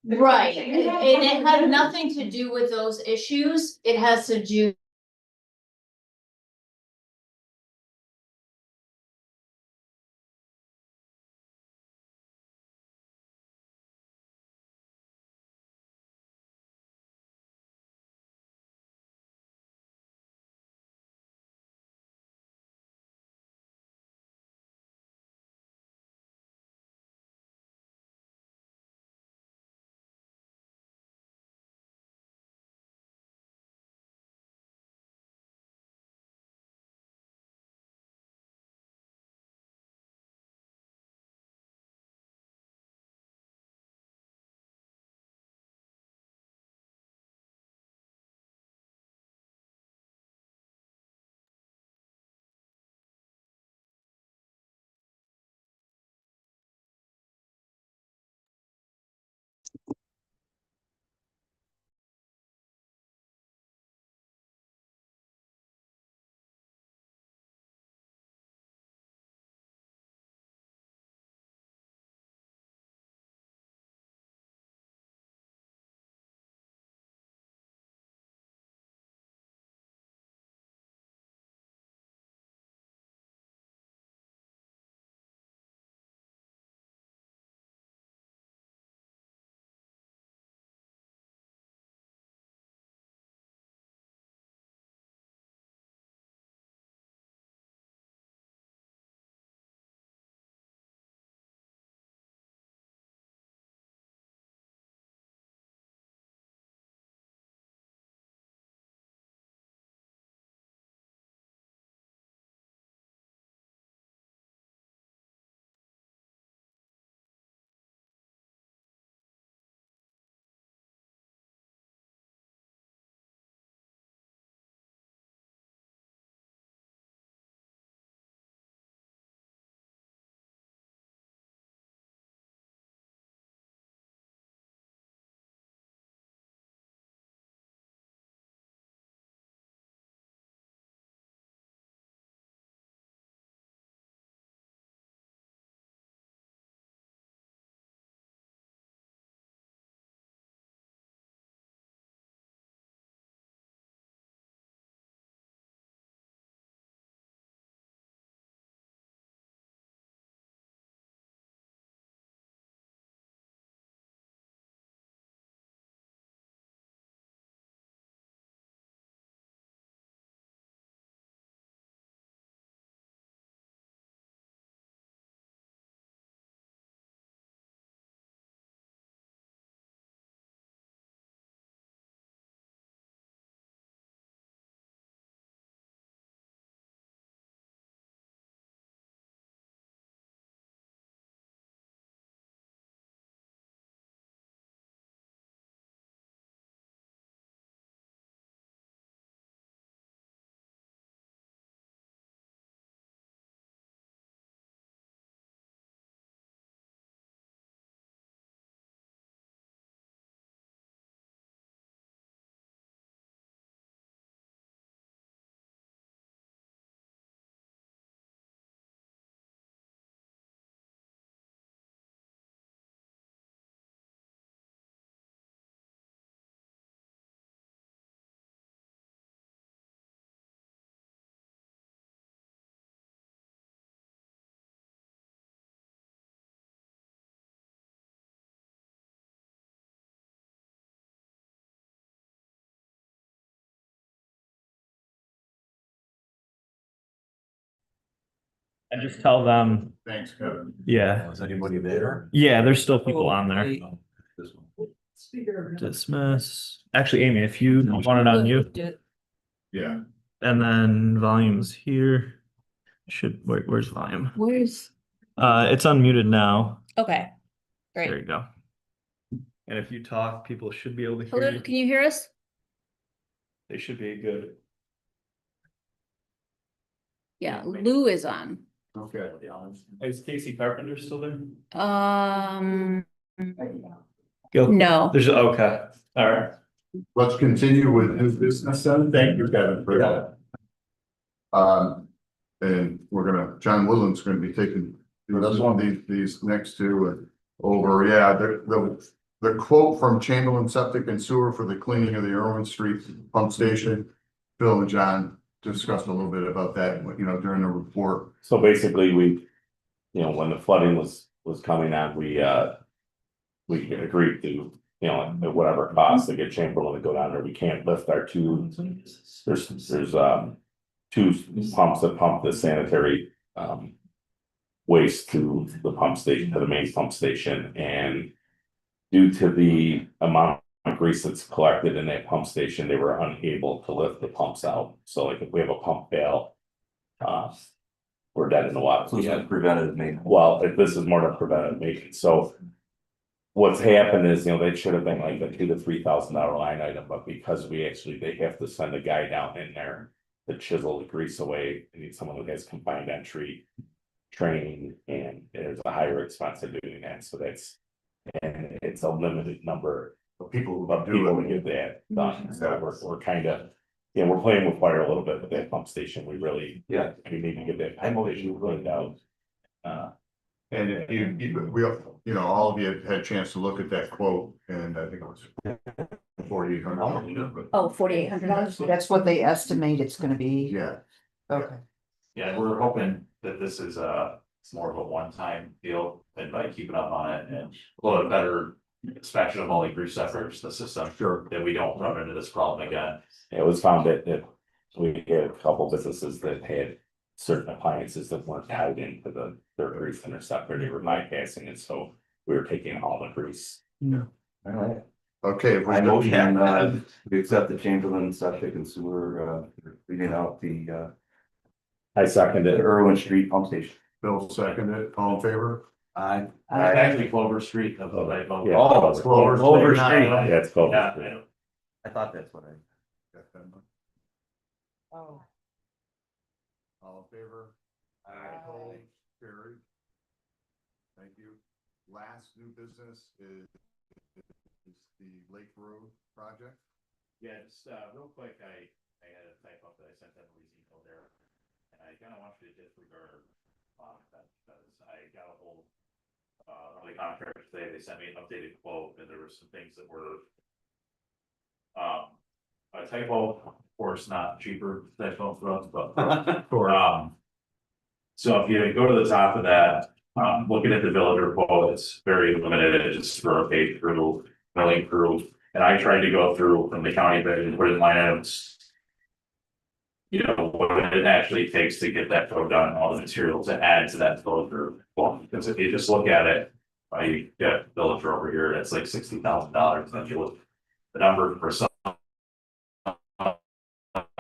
Right, and it had nothing to do with those issues, it has to do just tell them, Thanks, Kevin. yeah, Was anybody there? yeah, there's still people on there. This one. Dismiss. Actually, Amy, if you want it on you, Yeah. and then volumes here. Where's volume? Where's, It's unmuted now. okay, There great. you go. And if you talk, people should be able to hear Hello, you. can you hear us? They should be good. Yeah, Lou is on. Okay. Is Casey Carpenter still there? No, There's, okay, all right. Let's continue with new business then. Thank you, Kevin, for that. And John Williams gonna be taking this one, these next two over, yeah, the quote from Chamberlain Septic and Sewer for the cleaning of the Irwin Street pump station. Bill and John discussed a little bit about that, during the report. So basically, when the flooding was coming on, we agreed to, at whatever cost to get Chamberlain to go down there. We can't lift our two, there's two pumps that pump the sanitary, waste to the pump station, to the main pump station, and due to the amount of grease that's collected in that pump station, they were unable to lift the pumps out. So like if we have a pump fail, we're dead in the water. So it's like preventative maintenance. Well, this is more than preventive maintenance, so. What's happened is, they should have been like a $2,000 to $3,000 line item, but because they have to send a guy down in there. To chisel the grease away, they need someone who has combined entry training, and there's a higher expense of doing that, so and it's a limited number But people of people to get that done, so we're kind of. Yeah, we're playing with fire a little bit with that pump station, we really, we need to get that pump station cleaned out. And all of you had a chance to look at that quote, and I think it was $4,800. oh, $4,800. That's what they estimate it's gonna be. Yeah, Okay. Yeah, we're hoping that this is it's more of a one-time deal, and by keeping up on it and a little bit better inspection of all the grease efforts, the system, sure. that we don't run into this problem again. It was found that we had a couple businesses that had certain appliances that weren't tied into their grease interceptor, they were bypassing it, so we were taking all the grease. All right. Okay. if we I don't- motion, we accept the Chamberlain Septic and Sewer, reading out the I seconded it. Irwin Street pump station. Bill seconded, all in favor? Aye. It's actually Clover Street of the right. Yeah. Oh, Clover Street. Yeah, it's called. Yeah, I know. I thought that's what I. Oh. All in favor? Opposed? Carried. Thank you. Last new business is the Lake Road project. Yeah, just real quick, I had a type up that I sent that email there. And I kind of want you to disregard that, because I got a hold of the contractor today, they sent me an updated quote, and there were some things that were a typo, of course, not cheaper typo for us, but so if you go to the top of that, looking at the villager quote, it's very limited, it's just for a pay through, milling through. And I tried to go through from the county bid and put in line items. What it actually takes to get that flow done, all the materials to add to that flow through. Well, because if you just look at it, you get villager over here, that's like $60,000, then you look. The number for some.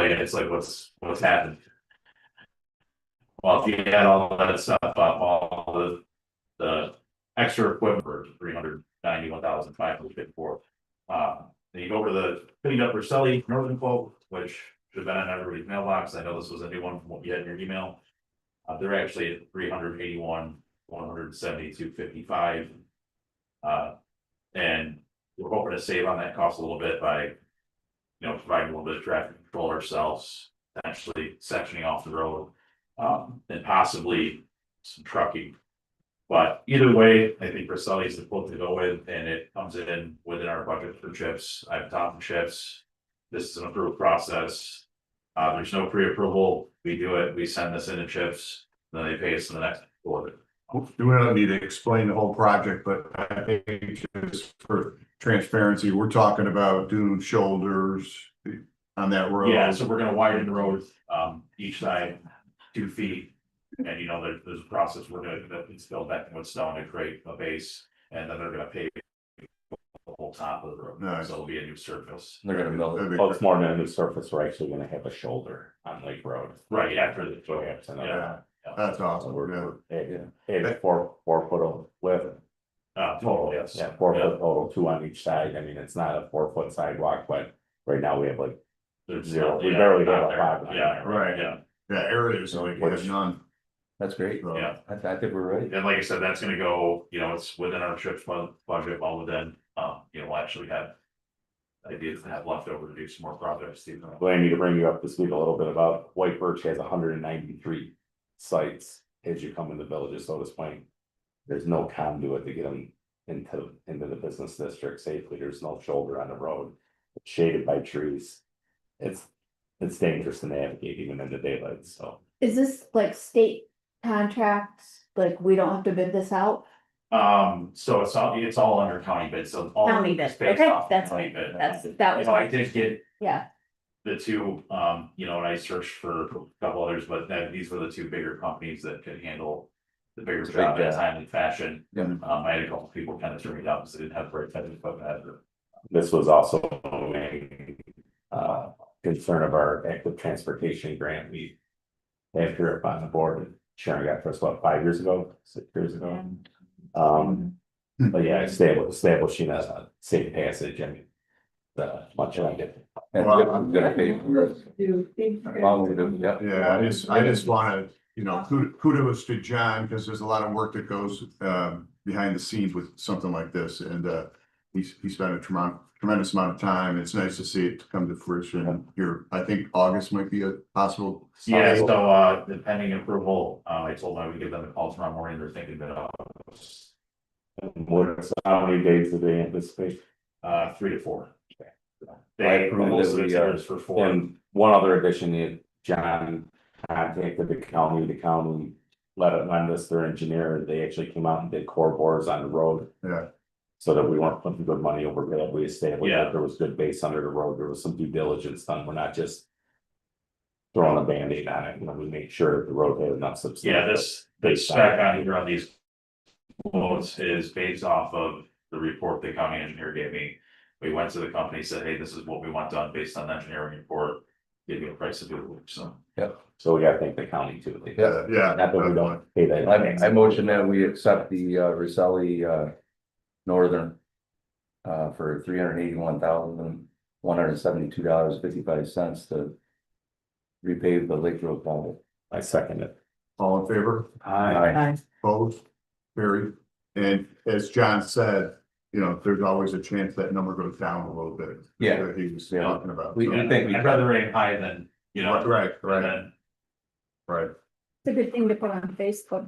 It's like what's happened. Well, if you add all that stuff up, all the extra equipment for $391,554. Then you go over the cleaned up Verselli Northern quote, which should have been on everybody's mailbox. I know this was a new one from what you had in your email. They're actually at $381,172.55. And we're hoping to save on that cost a little bit by, providing a little bit of traffic control ourselves, potentially sectioning off the road, and possibly some trucking. But either way, I think Verselli is the quote to go with, and it comes in within our budget for chips. I've talked to chips. This is an approved process. There's no pre-approval. We do it, we send this into chips, then they pay us in the next quarter. We don't need to explain the whole project, but I think just for transparency, we're talking about doing shoulders on that road. Yeah, so we're gonna widen the road, each side 2 feet. And there's a process we're gonna, that it's filled back with stone to create a base, and then they're gonna pave the whole top of the road, Nice. so it'll be a new surface. They're gonna mill That'd it. be Well, it's more than a new surface, we're actually gonna have a shoulder on Lake Road. Right, after the, Yeah. That's awesome, yeah. Yeah, 4 foot of width. total, yes. Yeah, 4 foot total, 2 on each side. I mean, it's not a 4 foot sidewalk, but right now we have like There's zero. We yeah, barely not have a there. 5 line Yeah, there. Right. yeah. Yeah, areas like we have none. That's great. So, Yeah. I think we're ready. And like I said, that's gonna go, it's within our church budget, well within, we'll actually have. Ideas to have left over to do some more projects. Well, I need to bring you up to speed a little bit about White Birch has 193 sites as you come in the village of Soda Point. There's no conduit to get them into the business district safely. There's no shoulder on the road. It's shaded by trees. It's dangerous to navigate even in the daylight, so. Is this like state contracts? Like we don't have to bid this out? So it's all under county bid, so all. County bid, it's based okay, off that's county fine. bid. That was. I did get Yeah, the two, and I searched for a couple others, but these were the two bigger companies that could handle the bigger Big job in a job. timely fashion. Yeah. I had a couple people kind of turn me down because they didn't have very technical equipment. This was also a main concern of our active transportation grant. We have here up on the board. Sharon got for us, 5 years ago, 6 years ago. But yeah, establishing a safe passage and much like it. Well, I'm gonna pay for it. Yeah. Yeah, I just wanna, kudos to John, because there's a lot of work that goes behind the scenes with something like this, and he spent a tremendous amount of time. It's nice to see it come to fruition here. I think August might be a possible. Yeah, so the pending approval, I told them I would give them a call tomorrow morning. They're thinking that How many days do they anticipate? 3 to 4. I They approve most that of we, the orders for 4. And one other addition, John contacted the county let us, their engineer, they actually came out and did core bores on the road. Yeah. So that we weren't putting good money over bid, we established Yeah. that there was good base under the road, there was some due diligence done, we're not just. Throwing a Band-Aid on it, we made sure the road had enough substance. Yeah, the spec on here on these quotes is based off of the report the county engineer gave me. We went to the company, said, hey, this is what we want done based on the engineering report, give you a price of it, so. So we gotta thank the county too. Yeah. Not that we don't pay that. I motion that we accept the Roselli Northern. For $381,172.55 to. Repave the Lake Road project. I second it. All in favor? Aye. Opposed? Carried. And as John said, there's always a chance that number goes down a little bit. Yeah. That he was talking about. We So- think we. I'd rather aim high than, Right, than right. it's a good thing to put on Facebook,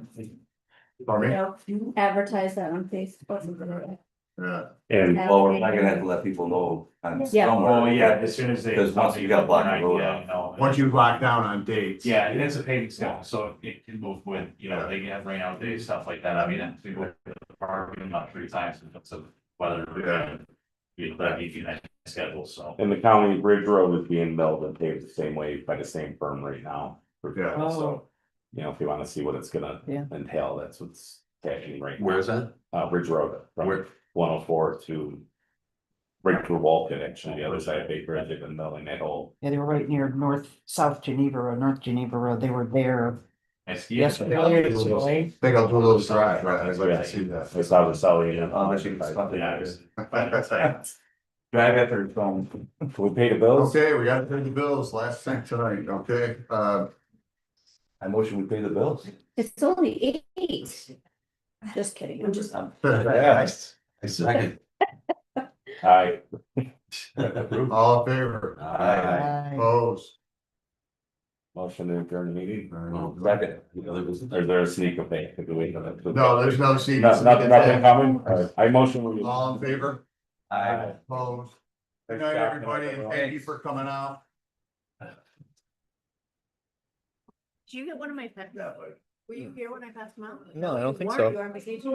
Pardon me? advertise that on Facebook. Yeah. And Well, we're not gonna have to let people know on Yeah. somewhere. Oh, yeah, as soon as they. Because once you got blocked the road Yeah, no. Once you lock down on dates. Yeah, and it's a paving schedule, so it can move with, they can have rain out days, stuff like that. I mean, we go to the park about 3 times in terms of weather. Yeah. That means you have a schedule, so. And the county bridge road is being milled and paved the same way by the same firm right now. Yeah. So, if you wanna see what it's gonna Yeah. entail, that's what's happening right now. Where's that? Ridge Road, from Where? 104 to. Right through Walton, actually, the other side of Baker, they've been milling that whole. Yeah, they were right near South Geneva or North Geneva Road. They were there yesterday. I think I'll do a little drive, right? I'd like to see that. I saw the Sally and. Drive after it's gone. Can we pay the bills? Okay, we gotta pay the bills, last thing tonight, okay? I motion we pay the bills. It's only 8. Just kidding, I'm just. I second. Aye. All in favor? Aye. Opposed? Motion to adjourn the meeting. Second. Is there a sneak of faith? No, there's no seat. Nothing coming? All right, I motion. we- All in favor? Aye. Opposed? Good night, everybody, and thank you for coming out. Did you get one of my pets? Were you here when I passed them out? No, I don't think Weren't so. you on vacation?